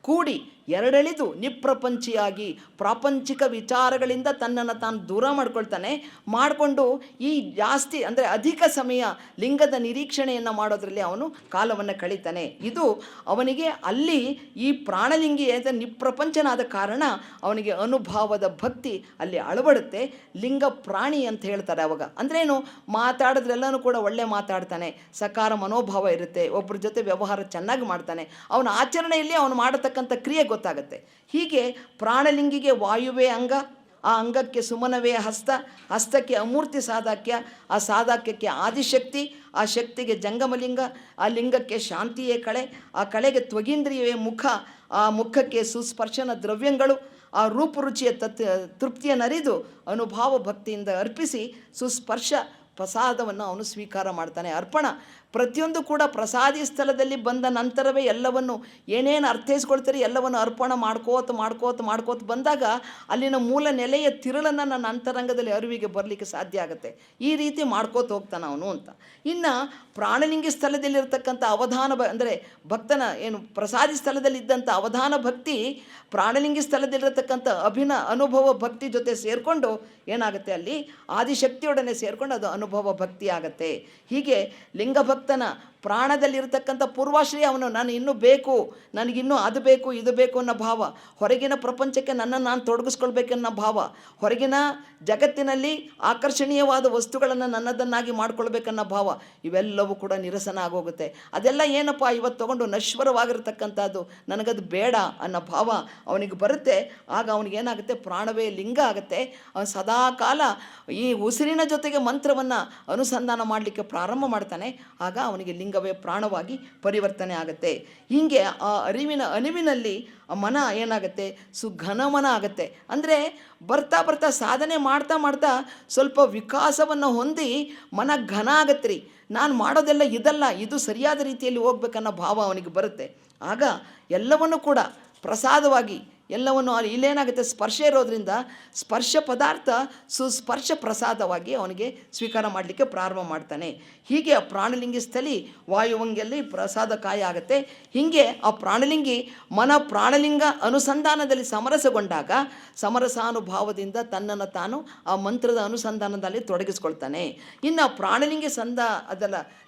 ಕೂಡಿ ಎರಡೆಳೆದು ನಿಪ್ರಪಂಚಿಯಾಗಿ ಪ್ರಾಪಂಚಿಕ ವಿಚಾರಗಳಿಂದ ತನ್ನನ್ನು ತಾನು ದೂರ ಮಾಡ್ಕೊಳ್ತಾನೆ. ಮಾಡಿಕೊಂಡು ಈ ಜಾಸ್ತಿ ಅಂದರೆ ಅಧಿಕ ಸಮಯ ಲಿಂಗದ ನಿರೀಕ್ಷಣೆಯನ್ನು ಮಾಡೋದರಲ್ಲಿ ಅವನು ಕಾಲವನ್ನು ಕಳೀತಾನೆ. ಇದು ಅವನಿಗೆ ಅಲ್ಲಿ ಈ ಪ್ರಾಣಲಿಂಗಿ ನಿಪ್ರಪಂಚನಾದ ಕಾರಣ ಅವನಿಗೆ ಅನುಭಾವದ ಭಕ್ತಿ ಅಲ್ಲಿ ಅಳವಡುತ್ತೆ. ಲಿಂಗ ಪ್ರಾಣಿ ಅಂತ ಹೇಳ್ತಾರೆ ಅವಾಗ. ಅಂದ್ರೇನು, ಮಾತಾಡಿದ್ರೆಲ್ಲನೂ ಕೂಡ ಒಳ್ಳೆ ಮಾತಾಡ್ತಾನೆ, ಸಕಾರ ಮನೋಭಾವ ಇರುತ್ತೆ, ಒಬ್ಬರ ಜೊತೆ ವ್ಯವಹಾರ ಚೆನ್ನಾಗಿ ಮಾಡ್ತಾನೆ, ಅವನ ಆಚರಣೆಯಲ್ಲಿ ಅವನು ಮಾಡತಕ್ಕಂಥ ಕ್ರಿಯೆ ಗೊತ್ತಾಗುತ್ತೆ. ಹೀಗೆ ಪ್ರಾಣಲಿಂಗಿಗೆ ವಾಯುವೇ ಅಂಗ, ಆ ಅಂಗಕ್ಕೆ ಸುಮನವೇ ಹಸ್ತ, ಹಸ್ತಕ್ಕೆ ಅಮೂರ್ತಿ ಸಾಧಾಕ್ಯ, ಆ ಸಾಧಾಕ್ಯಕ್ಕೆ ಆದಿಶಕ್ತಿ, ಆ ಶಕ್ತಿಗೆ ಜಂಗಮಲಿಂಗ, ಆ ಲಿಂಗಕ್ಕೆ ಶಾಂತಿಯೇ ಕಳೆ, ಆ ಕಳೆಗೆ ತ್ವಗೀಂದ್ರಿಯವೇ ಮುಖ, ಆ ಮುಖಕ್ಕೆ ಸುಸ್ಪರ್ಶನ ದ್ರವ್ಯಗಳು, ಆ ರೂಪರುಚಿಯ ತೃಪ್ತಿಯನ್ನರಿದು ಅನುಭಾವ ಭಕ್ತಿಯಿಂದ ಅರ್ಪಿಸಿ ಸುಸ್ಪರ್ಶ ಪ್ರಸಾದವನ್ನು ಅವನು ಸ್ವೀಕಾರ ಮಾಡ್ತಾನೆ. ಅರ್ಪಣ ಪ್ರತಿಯೊಂದು ಕೂಡ ಪ್ರಸಾದಿ ಸ್ಥಳದಲ್ಲಿ ಬಂದ ನಂತರವೇ ಎಲ್ಲವನ್ನು ಏನೇನು ಅರ್ಥೈಸ್ಕೊಳ್ತಾರೆ ಎಲ್ಲವನ್ನು ಅರ್ಪಣೆ ಮಾಡ್ಕೋತ ಬಂದಾಗ ಅಲ್ಲಿನ ಮೂಲ ನೆಲೆಯ ತಿರುಳನ್ನು ನನ್ನ ಅಂತರಂಗದಲ್ಲಿ ಅರಿವಿಗೆ ಬರಲಿಕ್ಕೆ ಸಾಧ್ಯ ಆಗುತ್ತೆ. ಈ ರೀತಿ ಮಾಡ್ಕೋತ ಹೋಗ್ತಾನೆ ಅವನು ಅಂತ. ಇನ್ನು ಪ್ರಾಣಲಿಂಗಿ ಸ್ಥಳದಲ್ಲಿರ್ತಕ್ಕಂಥ ಅವಧಾನ ಅಂದರೆ ಭಕ್ತನ ಏನು ಪ್ರಸಾದಿ ಸ್ಥಳದಲ್ಲಿದ್ದಂಥ ಅವಧಾನ ಭಕ್ತಿ ಪ್ರಾಣಲಿಂಗಿ ಸ್ಥಳದಲ್ಲಿರತಕ್ಕಂಥ ಅನುಭವ ಭಕ್ತಿ ಜೊತೆ ಸೇರಿಕೊಂಡು ಏನಾಗುತ್ತೆ, ಅಲ್ಲಿ ಆದಿಶಕ್ತಿಯೊಡನೆ ಸೇರಿಕೊಂಡು ಅದು ಅನುಭವ ಭಕ್ತಿ ಆಗುತ್ತೆ. ಹೀಗೆ ಲಿಂಗಭಕ್ತನ ಪ್ರಾಣದಲ್ಲಿರ್ತಕ್ಕಂಥ ಪೂರ್ವಾಶ್ರಯ ಅವನು ನಾನು ಇನ್ನೂ ಬೇಕು, ನನಗಿನ್ನೂ ಅದು ಬೇಕು ಇದು ಬೇಕು ಅನ್ನೋ ಭಾವ, ಹೊರಗಿನ ಪ್ರಪಂಚಕ್ಕೆ ನನ್ನನ್ನು ನಾನು ತೊಡಗಿಸ್ಕೊಳ್ಬೇಕನ್ನೋ ಭಾವ, ಹೊರಗಿನ ಜಗತ್ತಿನಲ್ಲಿ ಆಕರ್ಷಣೀಯವಾದ ವಸ್ತುಗಳನ್ನು ನನ್ನದನ್ನಾಗಿ ಮಾಡ್ಕೊಳ್ಬೇಕನ್ನೋ ಭಾವ, ಇವೆಲ್ಲವೂ ಕೂಡ ನಿರಸನ ಆಗೋಗುತ್ತೆ. ಅದೆಲ್ಲ ಏನಪ್ಪ ಇವತ್ತು ತೊಗೊಂಡು ನಶ್ವರವಾಗಿರ್ತಕ್ಕಂಥದ್ದು, ನನಗದು ಬೇಡ ಅನ್ನೋ ಭಾವ ಅವನಿಗೆ ಬರುತ್ತೆ. ಆಗ ಅವನಿಗೇನಾಗುತ್ತೆ, ಪ್ರಾಣವೇ ಲಿಂಗ ಆಗುತ್ತೆ. ಅವನು ಸದಾ ಕಾಲ ಈ ಉಸಿರಿನ ಜೊತೆಗೆ ಮಂತ್ರವನ್ನು ಅನುಸಂಧಾನ ಮಾಡಲಿಕ್ಕೆ ಪ್ರಾರಂಭ ಮಾಡ್ತಾನೆ. ಆಗ ಅವನಿಗೆ ಲಿಂಗವೇ ಪ್ರಾಣವಾಗಿ ಪರಿವರ್ತನೆ ಆಗುತ್ತೆ. ಹೀಗೆ ಆ ಅರಿವಿನಲ್ಲಿ ಆ ಮನ ಏನಾಗುತ್ತೆ, ಸುಘನಮನ ಆಗುತ್ತೆ. ಅಂದರೆ ಬರ್ತಾ ಸಾಧನೆ ಮಾಡ್ತಾ ಸ್ವಲ್ಪ ವಿಕಾಸವನ್ನು ಹೊಂದಿ ಮನ ಘನ ಆಗತ್ತೆ ರೀ. ನಾನು ಮಾಡೋದೆಲ್ಲ ಇದಲ್ಲ, ಇದು ಸರಿಯಾದ ರೀತಿಯಲ್ಲಿ ಹೋಗ್ಬೇಕನ್ನೋ ಭಾವ ಅವನಿಗೆ ಬರುತ್ತೆ. ಆಗ ಎಲ್ಲವನ್ನೂ ಕೂಡ ಪ್ರಸಾದವಾಗಿ ಎಲ್ಲವನ್ನು ಇಲ್ಲೇನಾಗುತ್ತೆ, ಸ್ಪರ್ಶ ಇರೋದ್ರಿಂದ ಸ್ಪರ್ಶ ಪದಾರ್ಥ ಸುಸ್ಪರ್ಶ ಪ್ರಸಾದವಾಗಿ ಅವನಿಗೆ ಸ್ವೀಕಾರ ಮಾಡಲಿಕ್ಕೆ ಪ್ರಾರಂಭ ಮಾಡ್ತಾನೆ. ಹೀಗೆ ಆ ಪ್ರಾಣಲಿಂಗಿ ಸ್ಥಳಿ ವಾಯುವಂಗಿಯಲ್ಲಿ ಪ್ರಸಾದ ಕಾಯ ಆಗುತ್ತೆ. ಹೀಗೆ ಆ ಪ್ರಾಣಲಿಂಗಿ ಪ್ರಾಣಲಿಂಗ ಅನುಸಂಧಾನದಲ್ಲಿ ಸಮರಸಗೊಂಡಾಗ ಸಮರಸಾನುಭಾವದಿಂದ ತನ್ನನ್ನು ತಾನು ಆ ಮಂತ್ರದ ಅನುಸಂಧಾನದಲ್ಲಿ ತೊಡಗಿಸ್ಕೊಳ್ತಾನೆ. ಇನ್ನು ಪ್ರಾಣಲಿಂಗಿ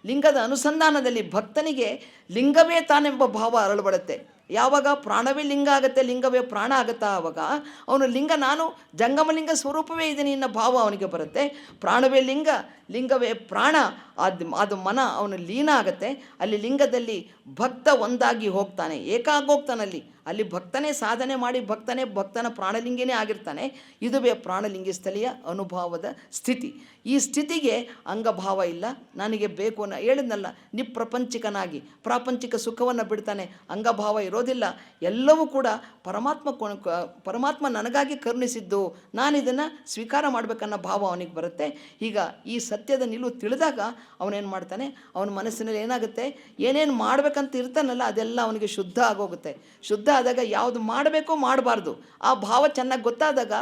ಲಿಂಗದ ಅನುಸಂಧಾನದಲ್ಲಿ ಭಕ್ತನಿಗೆ ಲಿಂಗವೇ ತಾನೆಂಬ ಭಾವ ಅರಳಬಡುತ್ತೆ. ಯಾವಾಗ ಪ್ರಾಣವೇ ಲಿಂಗ ಆಗುತ್ತೆ, ಲಿಂಗವೇ ಪ್ರಾಣ ಆಗುತ್ತಾ, ಆವಾಗ ಅವನು ಲಿಂಗ ನಾನು ಜಂಗಮಲಿಂಗ ಸ್ವರೂಪವೇ ಇದ್ದೀನಿ ಅನ್ನೋ ಭಾವ ಅವನಿಗೆ ಬರುತ್ತೆ. ಪ್ರಾಣವೇ ಲಿಂಗ, ಲಿಂಗವೇ ಪ್ರಾಣ, ಅದು ಮನ ಅವನು ಲೀನ ಆಗುತ್ತೆ. ಅಲ್ಲಿ ಲಿಂಗದಲ್ಲಿ ಭಕ್ತ ಒಂದಾಗಿ ಹೋಗ್ತಾನೆ, ಏಕಾಗೋಗ್ತಾನಲ್ಲಿ. ಅಲ್ಲಿ ಭಕ್ತನೇ ಸಾಧನೆ ಮಾಡಿ ಭಕ್ತನ ಪ್ರಾಣಲಿಂಗಿನೇ ಆಗಿರ್ತಾನೆ. ಇದುವೇ ಪ್ರಾಣಲಿಂಗಿ ಸ್ಥಳೀಯ ಅನುಭವದ ಸ್ಥಿತಿ. ಈ ಸ್ಥಿತಿಗೆ ಅಂಗಭಾವ ಇಲ್ಲ, ನನಗೆ ಬೇಕು ಅನ್ನೋ ಹೇಳಿದ್ನಲ್ಲ, ನಿಪ್ರಪಂಚಿಕನಾಗಿ ಪ್ರಾಪಂಚಿಕ ಸುಖವನ್ನು ಬಿಡ್ತಾನೆ, ಅಂಗಭಾವ ಇರೋದಿಲ್ಲ. ಎಲ್ಲವೂ ಕೂಡ ಪರಮಾತ್ಮ ನನಗಾಗಿ ಕರುಣಿಸಿದ್ದು, ನಾನಿದನ್ನು ಸ್ವೀಕಾರ ಮಾಡಬೇಕನ್ನೋ ಭಾವ ಅವನಿಗೆ ಬರುತ್ತೆ. ಈಗ ಈ ಸತ್ಯದ ನಿಲುವು ತಿಳಿದಾಗ ಅವನೇನು ಮಾಡ್ತಾನೆ, ಅವನ ಮನಸ್ಸಿನಲ್ಲಿ ಏನಾಗುತ್ತೆ, ಏನೇನು ಮಾಡಬೇಕಂತ ಇರ್ತಾನಲ್ಲ ಅದೆಲ್ಲ ಅವನಿಗೆ ಶುದ್ಧ ಆಗೋಗುತ್ತೆ. ಶುದ್ಧ ಆದಾಗ ಯಾವುದು ಮಾಡಬೇಕೋ ಮಾಡಬಾರ್ದು ಆ ಭಾವ ಚೆನ್ನಾಗಿ ಗೊತ್ತಾದಾಗ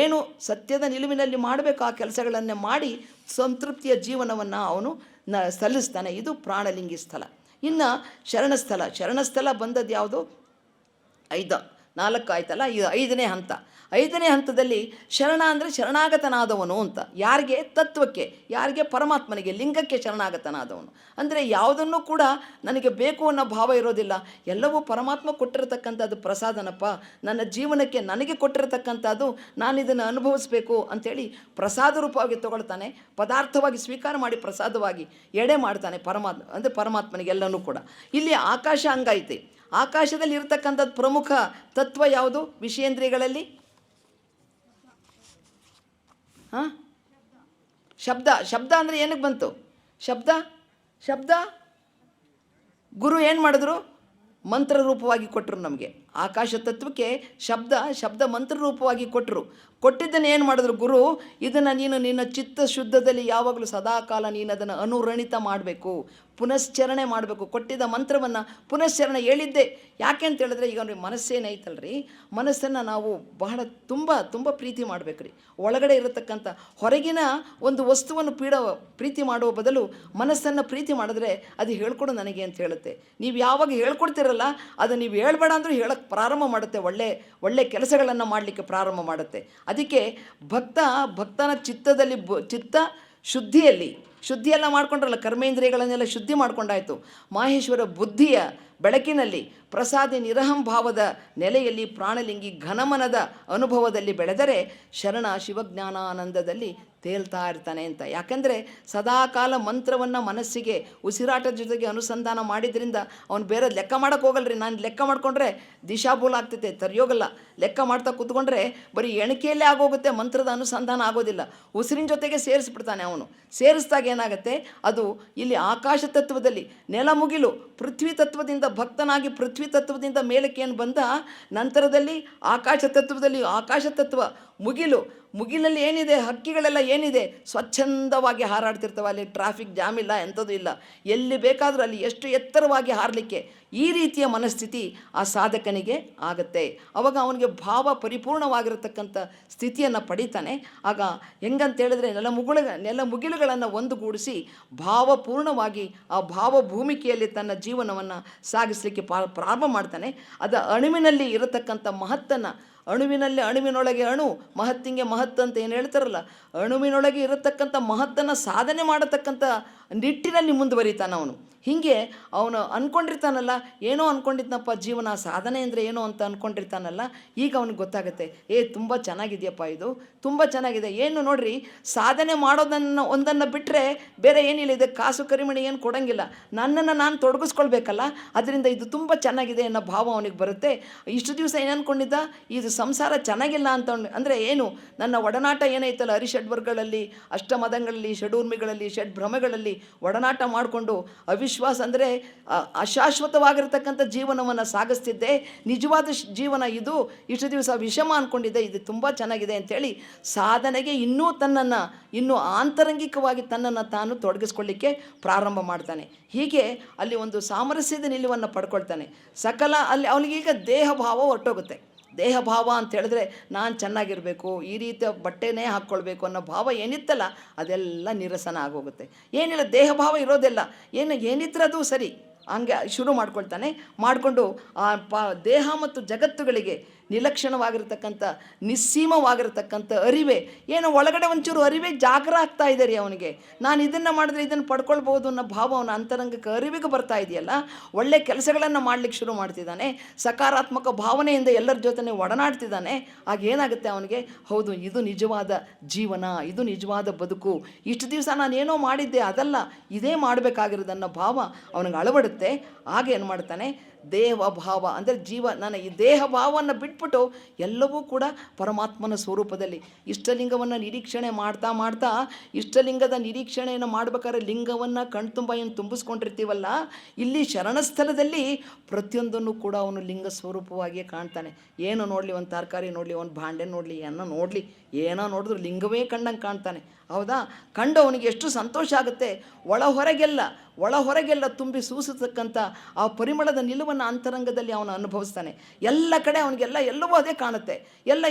ಏನು ಸತ್ಯದ ನಿಲುವಿನಲ್ಲಿ ಮಾಡಬೇಕು ಆ ಕೆಲಸಗಳನ್ನೇ ಮಾಡಿ ಸಂತೃಪ್ತಿಯ ಜೀವನವನ್ನು ಅವನು ಸಲ್ಲಿಸ್ತಾನೆ. ಇದು ಪ್ರಾಣಲಿಂಗಿ ಸ್ಥಳ. ಇನ್ನು ಶರಣಸ್ಥಳ ಬಂದದ್ದು ಯಾವುದು, 4 ಆಯ್ತಲ್ಲ, ಇದು 5ನೇ ಹಂತ. 5ನೇ ಹಂತದಲ್ಲಿ ಶರಣ ಅಂದರೆ ಶರಣಾಗತನಾದವನು ಅಂತ. ಯಾರಿಗೆ? ತತ್ವಕ್ಕೆ, ಯಾರಿಗೆ? ಪರಮಾತ್ಮನಿಗೆ, ಲಿಂಗಕ್ಕೆ ಶರಣಾಗತನಾದವನು. ಅಂದರೆ ಯಾವುದನ್ನು ಕೂಡ ನನಗೆ ಬೇಕು ಅನ್ನೋ ಭಾವ ಇರೋದಿಲ್ಲ, ಎಲ್ಲವೂ ಪರಮಾತ್ಮ ಕೊಟ್ಟಿರತಕ್ಕಂಥದ್ದು ಪ್ರಸಾದನಪ್ಪ, ನನ್ನ ಜೀವನಕ್ಕೆ ನನಗೆ ಕೊಟ್ಟಿರತಕ್ಕಂಥದ್ದು, ನಾನಿದನ್ನು ಅನುಭವಿಸಬೇಕು ಅಂಥೇಳಿ ಪ್ರಸಾದ ರೂಪವಾಗಿ ತಗೊಳ್ತಾನೆ. ಪದಾರ್ಥವಾಗಿ ಸ್ವೀಕಾರ ಮಾಡಿ ಪ್ರಸಾದವಾಗಿ ಎಡೆ ಮಾಡ್ತಾನೆ ಪರಮಾತ್ಮನಿಗೆ ಎಲ್ಲನೂ ಕೂಡ. ಇಲ್ಲಿ ಆಕಾಶ ಅಂಗ ಐತೆ. ಆಕಾಶದಲ್ಲಿ ಇರತಕ್ಕಂಥದ್ದು ಪ್ರಮುಖ ತತ್ವ ಯಾವುದು ವಿಷಯೇಂದ್ರಿಯಗಳಲ್ಲಿ? ಶಬ್ದ ಅಂದರೆ ಏನಕ್ಕೆ ಬಂತು? ಶಬ್ದ ಗುರು ಏನು ಮಾಡಿದ್ರು? ಮಂತ್ರ ರೂಪವಾಗಿ ಕೊಟ್ಟರು ನಮಗೆ. ಆಕಾಶ ತತ್ವಕ್ಕೆ ಶಬ್ದ ಮಂತ್ರ ರೂಪವಾಗಿ ಕೊಟ್ಟಿದ್ದನ್ನು ಏನು ಮಾಡಿದ್ರು ಗುರು? ಇದನ್ನು ನೀನು ನಿನ್ನ ಚಿತ್ತ ಶುದ್ಧದಲ್ಲಿ ಯಾವಾಗಲೂ ಸದಾಕಾಲ ನೀನು ಅದನ್ನು ಅನುರಣಿತ ಮಾಡಬೇಕು, ಪುನಶ್ಚರಣೆ ಮಾಡಬೇಕು. ಕೊಟ್ಟಿದ್ದ ಮಂತ್ರವನ್ನು ಪುನಶ್ಚರಣೆ ಹೇಳಿದ್ದೆ. ಯಾಕೆ ಅಂತ ಹೇಳಿದ್ರೆ, ಈಗ ಅವ್ರಿಗೆ ಮನಸ್ಸೇನೈತಲ್ರಿ, ಮನಸ್ಸನ್ನು ನಾವು ಬಹಳ ತುಂಬ ಪ್ರೀತಿ ಮಾಡ್ಬೇಕ್ರಿ. ಒಳಗಡೆ ಇರತಕ್ಕಂಥ ಹೊರಗಿನ ಒಂದು ವಸ್ತುವನ್ನು ಪ್ರೀತಿ ಮಾಡುವ ಬದಲು ಮನಸ್ಸನ್ನು ಪ್ರೀತಿ ಮಾಡಿದ್ರೆ ಅದು ಹೇಳ್ಕೊಡು ನನಗೆ ಅಂತ ಹೇಳುತ್ತೆ. ನೀವು ಯಾವಾಗ ಹೇಳ್ಕೊಡ್ತಿರಲ್ಲ, ಅದು ನೀವು ಹೇಳ್ಬೇಡ ಅಂದರೂ ಹೇಳಕ್ಕೆ ಪ್ರಾರಂಭ ಮಾಡುತ್ತೆ, ಒಳ್ಳೆ ಕೆಲಸಗಳನ್ನು ಮಾಡಲಿಕ್ಕೆ ಪ್ರಾರಂಭ ಮಾಡುತ್ತೆ. ಅದಕ್ಕೆ ಭಕ್ತನ ಚಿತ್ತದಲ್ಲಿ ಚಿತ್ತ ಶುದ್ಧಿಯೆಲ್ಲ ಮಾಡ್ಕೊಂಡ್ರಲ್ಲ, ಕರ್ಮೇಂದ್ರಿಯಗಳನ್ನೆಲ್ಲ ಶುದ್ಧಿ ಮಾಡ್ಕೊಂಡಾಯಿತು. ಮಾಹೇಶ್ವರ ಬುದ್ಧಿಯ ಬೆಳಕಿನಲ್ಲಿ ಪ್ರಸಾದಿ ನಿರಹಂಭಾವದ ನೆಲೆಯಲ್ಲಿ ಪ್ರಾಣಲಿಂಗಿ ಘನಮನದ ಅನುಭವದಲ್ಲಿ ಬೆಳೆದರೆ ಶರಣ ಶಿವಜ್ಞಾನಾನಂದದಲ್ಲಿ ತೇಲ್ತಾ ಇರ್ತಾನೆ ಅಂತ. ಯಾಕೆಂದರೆ ಸದಾಕಾಲ ಮಂತ್ರವನ್ನು ಮನಸ್ಸಿಗೆ ಉಸಿರಾಟದ ಜೊತೆಗೆ ಅನುಸಂಧಾನ ಮಾಡಿದ್ರಿಂದ ಅವನು ಬೇರೆ ಲೆಕ್ಕ ಮಾಡೋಕ್ಕೆ ಹೋಗಲ್ರಿ. ನಾನು ಲೆಕ್ಕ ಮಾಡಿಕೊಂಡ್ರೆ ದಿಶಾಭೂಲ ಆಗ್ತೈತೆ, ತರಿಯೋಗಲ್ಲ. ಲೆಕ್ಕ ಮಾಡ್ತಾ ಕೂತ್ಕೊಂಡ್ರೆ ಬರೀ ಎಣಿಕೆಯಲ್ಲೇ ಆಗೋಗುತ್ತೆ, ಮಂತ್ರದ ಅನುಸಂಧಾನ ಆಗೋದಿಲ್ಲ. ಉಸಿರಿನ ಜೊತೆಗೆ ಸೇರಿಸ್ಬಿಡ್ತಾನೆ ಅವನು. ಸೇರಿಸಿದಾಗ ಏನಾಗುತ್ತೆ, ಅದು ಇಲ್ಲಿ ಆಕಾಶ ತತ್ವದಲ್ಲಿ ನೆಲಮುಗಿಲು ಪೃಥ್ವಿ ತತ್ವದಿಂದ ಭಕ್ತನಾಗಿ ಪೃಥ್ವಿ ತತ್ವದಿಂದ ಮೇಲಕ್ಕೇನು ಬಂದ ನಂತರದಲ್ಲಿ ಆಕಾಶ ತತ್ವ ಮುಗಿಲಲ್ಲಿ ಏನಿದೆ, ಹಕ್ಕಿಗಳೆಲ್ಲ ಏನಿದೆ ಸ್ವಚ್ಛಂದವಾಗಿ ಹಾರಾಡ್ತಿರ್ತವೆ. ಅಲ್ಲಿ ಟ್ರಾಫಿಕ್ ಜಾಮ್ ಇಲ್ಲ, ಎಂಥದ್ದು ಇಲ್ಲ. ಎಲ್ಲಿ ಬೇಕಾದರೂ ಅಲ್ಲಿ ಎಷ್ಟು ಎತ್ತರವಾಗಿ ಹಾರಲಿಕ್ಕೆ ಈ ರೀತಿಯ ಮನಸ್ಥಿತಿ ಆ ಸಾಧಕನಿಗೆ ಆಗುತ್ತೆ. ಆವಾಗ ಅವನಿಗೆ ಭಾವ ಪರಿಪೂರ್ಣವಾಗಿರತಕ್ಕಂಥ ಸ್ಥಿತಿಯನ್ನು ಪಡಿತಾನೆ. ಆಗ ಹೆಂಗಂತೇಳಿದ್ರೆ ನೆಲಮುಗಿಲುಗಳನ್ನು ಒಂದುಗೂಡಿಸಿ ಭಾವಪೂರ್ಣವಾಗಿ ಆ ಭಾವಭೂಮಿಕೆಯಲ್ಲಿ ತನ್ನ ಜೀವನವನ್ನು ಸಾಗಿಸಲಿಕ್ಕೆ ಪ್ರಾರಂಭ ಮಾಡ್ತಾನೆ. ಅದು ಅಣುವಿನಲ್ಲಿ ಇರತಕ್ಕಂಥ ಮಹತ್ತನ್ನು, ಅಣುವಿನೊಳಗೆ ಮಹತ್ತಿಂಗೆ ಮಹತ್ತು ಅಂತ ಏನು ಹೇಳ್ತಾರಲ್ಲ, ಅಣುವಿನೊಳಗೆ ಇರತಕ್ಕಂಥ ಮಹತ್ತನ್ನು ಸಾಧನೆ ಮಾಡತಕ್ಕಂಥ ನಿಟ್ಟಿನಲ್ಲಿ ಮುಂದುವರಿತಾನೆ ಅವನು. ಹೀಗೆ ಅವನು ಅಂದ್ಕೊಂಡಿರ್ತಾನಲ್ಲ, ಏನೋ ಅಂದ್ಕೊಂಡಿದ್ನಪ್ಪ, ಜೀವನ ಸಾಧನೆ ಅಂದರೆ ಏನೋ ಅಂತ ಅಂದ್ಕೊಂಡಿರ್ತಾನಲ್ಲ, ಈಗ ಅವನಿಗೆ ಗೊತ್ತಾಗುತ್ತೆ, ತುಂಬ ಚೆನ್ನಾಗಿದೆಯಪ್ಪ, ಇದು ತುಂಬ ಚೆನ್ನಾಗಿದೆ. ಏನು ನೋಡ್ರಿ, ಸಾಧನೆ ಒಂದನ್ನು ಬಿಟ್ಟರೆ ಬೇರೆ ಏನಿಲ್ಲ, ಇದಕ್ಕೆ ಕಾಸು ಕರಿಮಣಿ ಏನು ಕೊಡೋಂಗಿಲ್ಲ, ನನ್ನನ್ನು ನಾನು ತೊಡಗಿಸ್ಕೊಳ್ಬೇಕಲ್ಲ, ಅದರಿಂದ ಇದು ತುಂಬ ಚೆನ್ನಾಗಿದೆ ಅನ್ನೋ ಭಾವ ಅವನಿಗೆ ಬರುತ್ತೆ. ಇಷ್ಟು ದಿವಸ ಏನು ಅಂದ್ಕೊಂಡಿದ್ದ, ಇದು ಸಂಸಾರ ಚೆನ್ನಾಗಿಲ್ಲ ಅಂತ ಅಂದರೆ ಏನು, ನನ್ನ ಒಡನಾಟ ಏನೈತಲ್ಲ ಹರಿಷಡ್ವರ್ಗಗಳಲ್ಲಿ, ಅಷ್ಟಮದಗಳಲ್ಲಿ, ಷಡೂರ್ಮಿಗಳಲ್ಲಿ, ಷಡ್ಭ್ರಮೆಗಳಲ್ಲಿ ಒಡನಾಟ ಮಾಡಿಕೊಂಡು ಅವಿಶ್ವಾಸ ಅಂದರೆ ಅಶಾಶ್ವತವಾಗಿರ್ತಕ್ಕಂಥ ಜೀವನವನ್ನು ಸಾಗಿಸ್ತಿದ್ದೆ, ನಿಜವಾದ ಜೀವನ ಇದು, ಇಷ್ಟು ದಿವಸ ವಿಷಮ ಅಂದ್ಕೊಂಡಿದ್ದೆ, ಇದು ತುಂಬ ಚೆನ್ನಾಗಿದೆ ಅಂಥೇಳಿ ಸಾಧನೆಗೆ ಇನ್ನೂ ಆಂತರಂಗಿಕವಾಗಿ ತನ್ನನ್ನು ತಾನು ತೊಡಗಿಸ್ಕೊಳ್ಳಿಕ್ಕೆ ಪ್ರಾರಂಭ ಮಾಡ್ತಾನೆ. ಹೀಗೆ ಅಲ್ಲಿ ಒಂದು ಸಾಮರಸ್ಯದ ನಿಲುವನ್ನು ಪಡ್ಕೊಳ್ತಾನೆ. ಅಲ್ಲಿ ಅವನಿಗೀಗ ದೇಹ ಭಾವ ಹೊರಟೋಗುತ್ತೆ. ದೇಹ ಭಾವ ಅಂತ ಹೇಳಿದ್ರೆ ನಾನು ಚೆನ್ನಾಗಿರಬೇಕು, ಈ ರೀತಿಯ ಬಟ್ಟೆನೇ ಹಾಕ್ಕೊಳ್ಬೇಕು ಅನ್ನೋ ಭಾವ ಏನಿತ್ತಲ್ಲ ಅದೆಲ್ಲ ನಿರಸನ ಆಗೋಗುತ್ತೆ. ಏನಿಲ್ಲ, ದೇಹ ಭಾವ ಇರೋದೆಲ್ಲ ಏನಿದ್ರೆ ಅದು ಸರಿ, ಹಂಗೆ ಶುರು ಮಾಡಿಕೊಂಡು ದೇಹ ಮತ್ತು ಜಗತ್ತುಗಳಿಗೆ ನಿಲಕ್ಷಣವಾಗಿರ್ತಕ್ಕಂಥ ನಿಸ್ಸೀಮವಾಗಿರ್ತಕ್ಕಂಥ ಅರಿವೆ, ಏನೋ ಒಳಗಡೆ ಒಂಚೂರು ಅರಿವೆ ಜಾಗರ ಆಗ್ತಾ ಇದೆ ರೀ ಅವನಿಗೆ. ನಾನು ಇದನ್ನು ಮಾಡಿದ್ರೆ ಇದನ್ನು ಪಡ್ಕೊಳ್ಬೋದು ಅನ್ನೋ ಭಾವ ಅವನ ಅಂತರಂಗಕ್ಕೆ ಅರಿವಿಗೆ ಬರ್ತಾ ಇದೆಯಲ್ಲ, ಒಳ್ಳೆ ಕೆಲಸಗಳನ್ನು ಮಾಡಲಿಕ್ಕೆ ಶುರು ಮಾಡ್ತಿದ್ದಾನೆ, ಸಕಾರಾತ್ಮಕ ಭಾವನೆಯಿಂದ ಎಲ್ಲರ ಜೊತೆ ಒಡನಾಡ್ತಿದ್ದಾನೆ. ಆಗೇನಾಗುತ್ತೆ ಅವನಿಗೆ, ಹೌದು ಇದು ನಿಜವಾದ ಜೀವನ, ಇದು ನಿಜವಾದ ಬದುಕು, ಇಷ್ಟು ದಿವಸ ನಾನೇನೋ ಮಾಡಿದ್ದೆ ಅದಲ್ಲ, ಇದೇ ಮಾಡಬೇಕಾಗಿರೋದನ್ನೋ ಭಾವ ಅವನಿಗೆ ಅಳವಡುತ್ತೆ. ಆಗ ಏನು ಮಾಡ್ತಾನೆ, ದೇಹಭಾವ ಅಂದರೆ ನನ್ನ ಈ ದೇಹ ಭಾವವನ್ನು ಬಿಟ್ಬಿಟ್ಟು ಎಲ್ಲವೂ ಕೂಡ ಪರಮಾತ್ಮನ ಸ್ವರೂಪದಲ್ಲಿ ಇಷ್ಟಲಿಂಗವನ್ನು ನಿರೀಕ್ಷಣೆ ಮಾಡ್ತಾ ಇಷ್ಟಲಿಂಗದ ನಿರೀಕ್ಷಣೆಯನ್ನು ಮಾಡ್ಬೇಕಾದ್ರೆ ಲಿಂಗವನ್ನು ಕಣ್ತುಂಬ ಏನು ತುಂಬಿಸ್ಕೊಂಡಿರ್ತೀವಲ್ಲ, ಇಲ್ಲಿ ಶರಣಸ್ಥಳದಲ್ಲಿ ಪ್ರತಿಯೊಂದನ್ನು ಕೂಡ ಅವನು ಲಿಂಗ ಸ್ವರೂಪವಾಗಿಯೇ ಕಾಣ್ತಾನೆ. ಏನು ನೋಡಲಿ, ಒಂದು ತರಕಾರಿ ನೋಡಲಿ, ಒಂದು ಭಾಂಡೆ ನೋಡಲಿ, ಏನೋ ನೋಡಿದ್ರು ಲಿಂಗವೇ ಕಂಡಂಗೆ ಕಾಣ್ತಾನೆ. ಹೌದಾ? ಕಂಡು ಅವನಿಗೆ ಎಷ್ಟು ಸಂತೋಷ ಆಗುತ್ತೆ. ಒಳ ಹೊರಗೆಲ್ಲ ತುಂಬಿ ಸೂಸತಕ್ಕಂಥ ಆ ಪರಿಮಳದ ನಿಲುವನ್ನು ಅಂತರಂಗದಲ್ಲಿ ಅವನು ಅನುಭವಿಸ್ತಾನೆ. ಎಲ್ಲ ಕಡೆ ಎಲ್ಲವೂ ಅದೇ ಕಾಣುತ್ತೆ.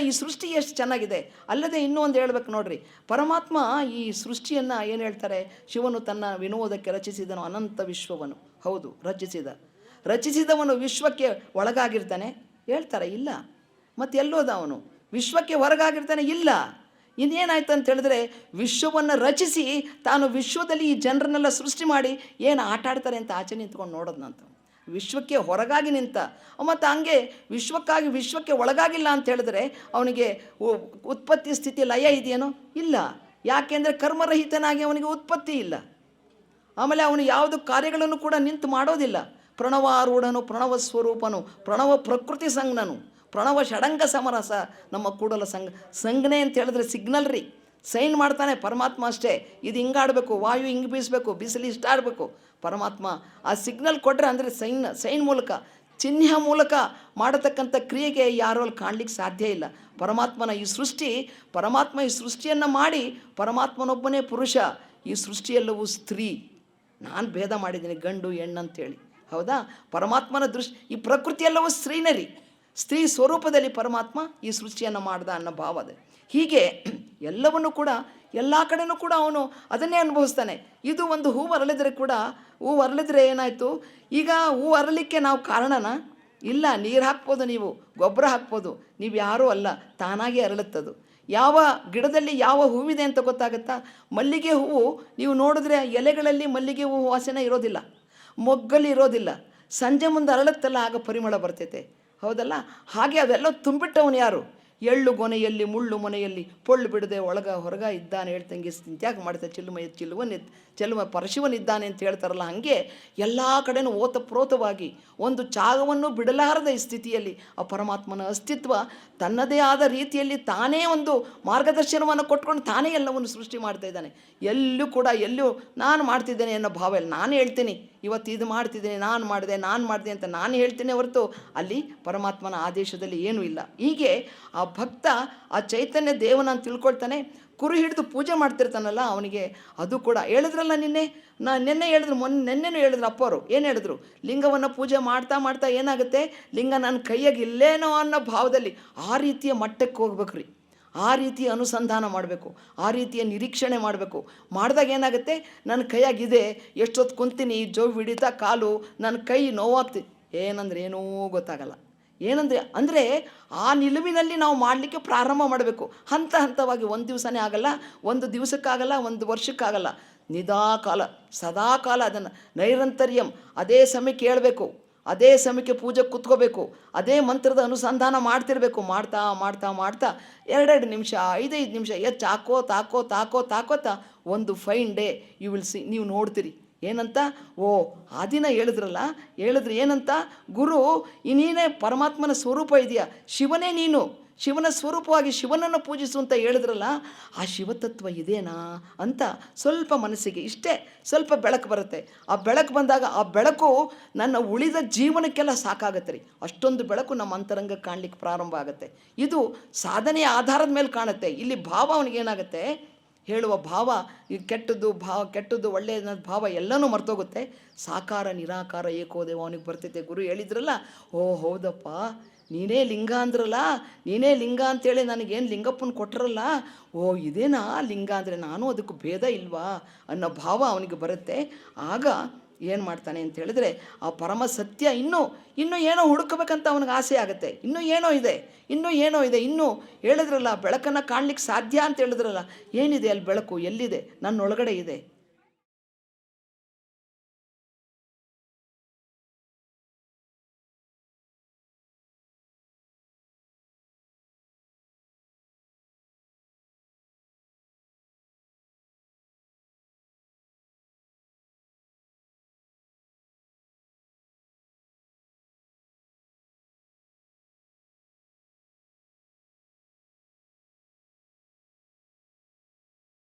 ಈ ಸೃಷ್ಟಿ ಎಷ್ಟು ಚೆನ್ನಾಗಿದೆ. ಅಲ್ಲದೆ ಇನ್ನೂ ಒಂದು ಹೇಳ್ಬೇಕು ನೋಡ್ರಿ, ಪರಮಾತ್ಮ ಈ ಸೃಷ್ಟಿಯನ್ನು ಏನು ಹೇಳ್ತಾರೆ, ಶಿವನು ತನ್ನ ವಿನೋದಕ್ಕೆ ರಚಿಸಿದನು ಅನಂತ ವಿಶ್ವವನ್ನು. ಹೌದು, ರಚಿಸಿದವನು ವಿಶ್ವಕ್ಕೆ ಒಳಗಾಗಿರ್ತಾನೆ ಹೇಳ್ತಾರೆ, ಇಲ್ಲ. ಮತ್ತು ಎಲ್ಲೋದ ಅವನು ವಿಶ್ವಕ್ಕೆ ಹೊರಗಾಗಿರ್ತಾನೆ, ಇಲ್ಲ. ಇನ್ನೇನಾಯ್ತು ಅಂತ ಹೇಳಿದ್ರೆ, ವಿಶ್ವವನ್ನು ರಚಿಸಿ ತಾನು ವಿಶ್ವದಲ್ಲಿ ಈ ಜನರನ್ನೆಲ್ಲ ಸೃಷ್ಟಿ ಮಾಡಿ ಏನು ಆಟ ಆಡ್ತಾರೆ ಅಂತ ಆಚೆ ನಿಂತ್ಕೊಂಡು ನೋಡೋದಂತ. ವಿಶ್ವಕ್ಕೆ ಹೊರಗಾಗಿ ನಿಂತ, ಮತ್ತು ಹಂಗೆ ವಿಶ್ವಕ್ಕೆ ಒಳಗಾಗಿಲ್ಲ ಅಂತ ಹೇಳಿದ್ರೆ ಅವನಿಗೆ ಉತ್ಪತ್ತಿ ಸ್ಥಿತಿ ಲಯ ಇದೆಯೇನೋ, ಇಲ್ಲ. ಯಾಕೆಂದರೆ ಕರ್ಮರಹಿತನಾಗಿ ಅವನಿಗೆ ಉತ್ಪತ್ತಿ ಇಲ್ಲ. ಆಮೇಲೆ ಅವನು ಯಾವುದು ಕಾರ್ಯಗಳನ್ನು ಕೂಡ ನಿಂತು ಮಾಡೋದಿಲ್ಲ. ಪ್ರಣವಾರೂಢನು, ಪ್ರಣವ ಸ್ವರೂಪನು, ಪ್ರಣವ ಪ್ರಕೃತಿ ಸಂಜ್ಞನು, ಪ್ರಣವ ಷಡಂಗ ಸಮರಸ ನಮ್ಮ ಕೂಡಲ ಸಂಜ್ಞೆ ಅಂತ ಹೇಳಿದ್ರೆ ಸಿಗ್ನಲ್ ರೀ, ಸೈನ್ ಮಾಡ್ತಾನೆ ಪರಮಾತ್ಮ ಅಷ್ಟೇ. ಇದು ಹಿಂಗಾಡಬೇಕು, ವಾಯು ಹಿಂಗೆ ಬೀಸಬೇಕು, ಬಿಸಿಲು ಇಷ್ಟ ಆಡಬೇಕು. ಪರಮಾತ್ಮ ಆ ಸಿಗ್ನಲ್ ಕೊಟ್ಟರೆ ಅಂದರೆ ಸೈನ್ ಮೂಲಕ, ಚಿಹ್ನೆ ಮೂಲಕ ಮಾಡತಕ್ಕಂಥ ಕ್ರಿಯೆಗೆ ಯಾರೂ ಅಲ್ಲಿ ಕಾಣಲಿಕ್ಕೆ ಸಾಧ್ಯ ಇಲ್ಲ. ಪರಮಾತ್ಮ ಈ ಸೃಷ್ಟಿಯನ್ನು ಮಾಡಿ ಪರಮಾತ್ಮನೊಬ್ಬನೇ ಪುರುಷ, ಈ ಸೃಷ್ಟಿಯೆಲ್ಲವೂ ಸ್ತ್ರೀ. ನಾನು ಭೇದ ಮಾಡಿದ್ದೀನಿ ಗಂಡು ಹೆಣ್ಣು ಅಂತೇಳಿ. ಹೌದಾ? ಪರಮಾತ್ಮನ ದೃಷ್ಟಿ, ಈ ಪ್ರಕೃತಿ ಎಲ್ಲವೂ ಸ್ತ್ರೀನರಿ, ಸ್ತ್ರೀ ಸ್ವರೂಪದಲ್ಲಿ ಪರಮಾತ್ಮ ಈ ಸೃಷ್ಟಿಯನ್ನು ಮಾಡ್ದ ಅನ್ನೋ ಭಾವ ಅದೇ. ಹೀಗೆ ಎಲ್ಲವನ್ನೂ ಕೂಡ ಎಲ್ಲ ಕಡೆಯೂ ಕೂಡ ಅವನು ಅದನ್ನೇ ಅನುಭವಿಸ್ತಾನೆ. ಇದು ಒಂದು ಹೂವು ಅರಳಿದರೆ ಕೂಡ, ಹೂವು ಅರಳಿದ್ರೆ ಏನಾಯಿತು, ಈಗ ಹೂವು ಅರಳಲಿಕ್ಕೆ ನಾವು ಕಾರಣನ? ಇಲ್ಲ. ನೀರು ಹಾಕ್ಬೋದು, ನೀವು ಗೊಬ್ಬರ ಹಾಕ್ಬೋದು, ನೀವು ಯಾರೂ ಅಲ್ಲ, ತಾನಾಗಿ ಅರಳುತ್ತದು. ಯಾವ ಗಿಡದಲ್ಲಿ ಯಾವ ಹೂವಿದೆ ಅಂತ ಗೊತ್ತಾಗುತ್ತಾ? ಮಲ್ಲಿಗೆ ಹೂವು ನೀವು ನೋಡಿದ್ರೆ ಎಲೆಗಳಲ್ಲಿ ಮಲ್ಲಿಗೆ ಹೂವು ವಾಸನೆ ಇರೋದಿಲ್ಲ, ಮೊಗ್ಗಲ್ಲಿ ಇರೋದಿಲ್ಲ. ಸಂಜೆ ಮುಂದೆ ಅರಳುತ್ತಲ್ಲ, ಆಗ ಪರಿಮಳ ಬರ್ತೈತೆ. ಹೌದಲ್ಲ? ಹಾಗೆ ಅವೆಲ್ಲ ತುಂಬಿಟ್ಟವನು ಯಾರು? ಎಳ್ಳು ಗೊನೆಯಲ್ಲಿ ಮುಳ್ಳು ಮೊನೆಯಲ್ಲಿ ಪೊಳ್ಳು ಬಿಡದೆ ಒಳಗ ಹೊರಗ ಇದ್ದಾನೆ ಹೇಳ್ತಂಗೆ ತ್ಯಾಗ ಮಾಡ್ತಾರೆ. ಚೆಲ್ಲುವ ಪರಶಿವನಿದ್ದಾನೆ ಅಂತ ಹೇಳ್ತಾರಲ್ಲ, ಹಾಗೆ ಎಲ್ಲ ಕಡೆನೂ ಓತಪ್ರೋತವಾಗಿ ಒಂದು ಚಾಗವನ್ನು ಬಿಡಲಾರದ ಈ ಸ್ಥಿತಿಯಲ್ಲಿ ಆ ಪರಮಾತ್ಮನ ಅಸ್ತಿತ್ವ ತನ್ನದೇ ಆದ ರೀತಿಯಲ್ಲಿ ತಾನೇ ಒಂದು ಮಾರ್ಗದರ್ಶನವನ್ನು ಕೊಟ್ಕೊಂಡು ತಾನೇ ಎಲ್ಲವನ್ನು ಸೃಷ್ಟಿ ಮಾಡ್ತಾ ಇದ್ದಾನೆ. ಎಲ್ಲೂ ಕೂಡ ಎಲ್ಲೂ ನಾನು ಮಾಡ್ತಿದ್ದೇನೆ ಅನ್ನೋ ಭಾವ ಇಲ್ಲ. ನಾನು ಹೇಳ್ತೀನಿ ಇವತ್ತು ಇದು ಮಾಡ್ತಿದ್ದೀನಿ, ನಾನು ಮಾಡಿದೆ ಅಂತ ನಾನು ಹೇಳ್ತೀನಿ ಹೊರತು ಅಲ್ಲಿ ಪರಮಾತ್ಮನ ಆದೇಶದಲ್ಲಿ ಏನೂ ಇಲ್ಲ. ಹೀಗೆ ಆ ಭಕ್ತ ಆ ಚೈತನ್ಯ ದೇವನ ತಿಳ್ಕೊಳ್ತಾನೆ. ಕುರು ಹಿಡಿದು ಪೂಜೆ ಮಾಡ್ತಿರ್ತಾನಲ್ಲ ಅವನಿಗೆ ಅದು ಕೂಡ ಹೇಳಿದ್ರಲ್ಲ ನಿನ್ನೆ ಹೇಳಿದ್ರು, ನೆನ್ನೆನೂ ಹೇಳಿದ್ರು ಅಪ್ಪವರು. ಏನು ಹೇಳಿದ್ರು? ಲಿಂಗವನ್ನು ಪೂಜೆ ಮಾಡ್ತಾ ಏನಾಗುತ್ತೆ, ಲಿಂಗ ನನ್ನ ಕೈಯಾಗಿ ಇಲ್ಲೇನೋ ಅನ್ನೋ ಭಾವದಲ್ಲಿ ಆ ರೀತಿಯ ಮಟ್ಟಕ್ಕೆ ಹೋಗ್ಬೇಕ್ರಿ. ಆ ರೀತಿಯ ಅನುಸಂಧಾನ ಮಾಡಬೇಕು, ಆ ರೀತಿಯ ನಿರೀಕ್ಷಣೆ ಮಾಡಬೇಕು. ಮಾಡಿದಾಗ ಏನಾಗುತ್ತೆ, ನನ್ನ ಕೈಯಾಗಿದೆ, ಎಷ್ಟೊತ್ತು ಕುಂತೀನಿ, ಜೋವು ಹಿಡಿತಾ ಕಾಲು, ನನ್ನ ಕೈ ನೋವಾಗ್ತಿ, ಏನಂದ್ರೆ ಏನೂ ಗೊತ್ತಾಗಲ್ಲ. ಅಂದರೆ ಆ ನಿಲುವಿನಲ್ಲಿ ನಾವು ಮಾಡಲಿಕ್ಕೆ ಪ್ರಾರಂಭ ಮಾಡಬೇಕು. ಹಂತವಾಗಿ ಒಂದು ದಿವಸನೇ ಆಗಲ್ಲ, ಒಂದು ದಿವಸಕ್ಕಾಗಲ್ಲ, ಒಂದು ವರ್ಷಕ್ಕಾಗಲ್ಲ. ನಿಧಾಕಾಲ ಸದಾಕಾಲ ಅದನ್ನು ನೈರಂತರ್ಯಂ ಅದೇ ಸಮಯಕ್ಕೆ ಹೇಳ್ಬೇಕು, ಅದೇ ಸಮಯಕ್ಕೆ ಪೂಜೆ ಕೂತ್ಕೋಬೇಕು, ಅದೇ ಮಂತ್ರದ ಅನುಸಂಧಾನ ಮಾಡ್ತಿರ್ಬೇಕು. ಮಾಡ್ತಾ 2 ನಿಮಿಷ 5 ನಿಮಿಷ ಹೆಚ್ಚು ತಾಕೋತಾ ಒಂದು fine day you will see, ನೀವು ನೋಡ್ತೀರಿ. ಏನಂತ? ಆ ದಿನ ಹೇಳಿದ್ರು ಏನಂತ? ಗುರು ನೀನೇ ಪರಮಾತ್ಮನ ಸ್ವರೂಪ ಇದೆಯಾ, ಶಿವನೇ ನೀನು, ಶಿವನ ಸ್ವರೂಪವಾಗಿ ಶಿವನನ್ನು ಪೂಜಿಸು ಅಂತ ಹೇಳಿದ್ರಲ್ಲ, ಆ ಶಿವತತ್ವ ಇದೇನಾ ಅಂತ ಸ್ವಲ್ಪ ಮನಸ್ಸಿಗೆ ಇಷ್ಟೇ ಸ್ವಲ್ಪ ಬೆಳಕು ಬರುತ್ತೆ. ಆ ಬೆಳಕು ಬಂದಾಗ ಆ ಬೆಳಕು ನನ್ನ ಉಳಿದ ಜೀವನಕ್ಕೆಲ್ಲ ಸಾಕಾಗತ್ತೆ ರೀ. ಅಷ್ಟೊಂದು ಬೆಳಕು ನಮ್ಮ ಅಂತರಂಗ ಕಾಣಲಿಕ್ಕೆ ಪ್ರಾರಂಭ ಆಗುತ್ತೆ. ಇದು ಸಾಧನೆಯ ಆಧಾರದ ಮೇಲೆ ಕಾಣುತ್ತೆ. ಇಲ್ಲಿ ಭಾವ ಅವನಿಗೇನಾಗುತ್ತೆ, ಹೇಳುವ ಭಾವ, ಈ ಕೆಟ್ಟದ್ದು ಒಳ್ಳೆಯ ಭಾವ ಎಲ್ಲನೂ ಮರ್ತೋಗುತ್ತೆ. ಸಾಕಾರ ನಿರಾಕಾರ ಏಕೋದೇವ ಅವನಿಗೆ ಬರ್ತೈತೆ. ಗುರು ಹೇಳಿದ್ರಲ್ಲ, ಹೌದಪ್ಪ, ನೀನೇ ಲಿಂಗ ಅಂದ್ರಲ್ಲ, ನೀನೇ ಲಿಂಗ ಅಂತೇಳಿ ನನಗೇನು ಲಿಂಗಪ್ಪನ ಕೊಟ್ಟರಲ್ಲ, ಇದೇನಾ ಲಿಂಗ ಅಂದರೆ, ನಾನು ಅದಕ್ಕೂ ಭೇದ ಇಲ್ವಾ ಅನ್ನೋ ಭಾವ ಅವನಿಗೆ ಬರುತ್ತೆ. ಆಗ ಏನು ಮಾಡ್ತಾನೆ ಅಂತ ಹೇಳಿದ್ರೆ, ಆ ಪರಮ ಸತ್ಯ ಇನ್ನೂ ಏನೋ ಹುಡುಕಬೇಕಂತ ಅವನಿಗೆ ಆಸೆ ಆಗುತ್ತೆ. ಇನ್ನೂ ಏನೋ ಇದೆ, ಇನ್ನೂ ಹೇಳಿದ್ರಲ್ಲ ಬೆಳಕನ್ನು ಕಾಣಲಿಕ್ಕೆ ಸಾಧ್ಯ ಅಂತ ಹೇಳಿದ್ರಲ್ಲ, ಏನಿದೆ ಅಲ್ಲಿ ಬೆಳಕು, ಎಲ್ಲಿದೆ? ನನ್ನೊಳಗಡೆ ಇದೆ.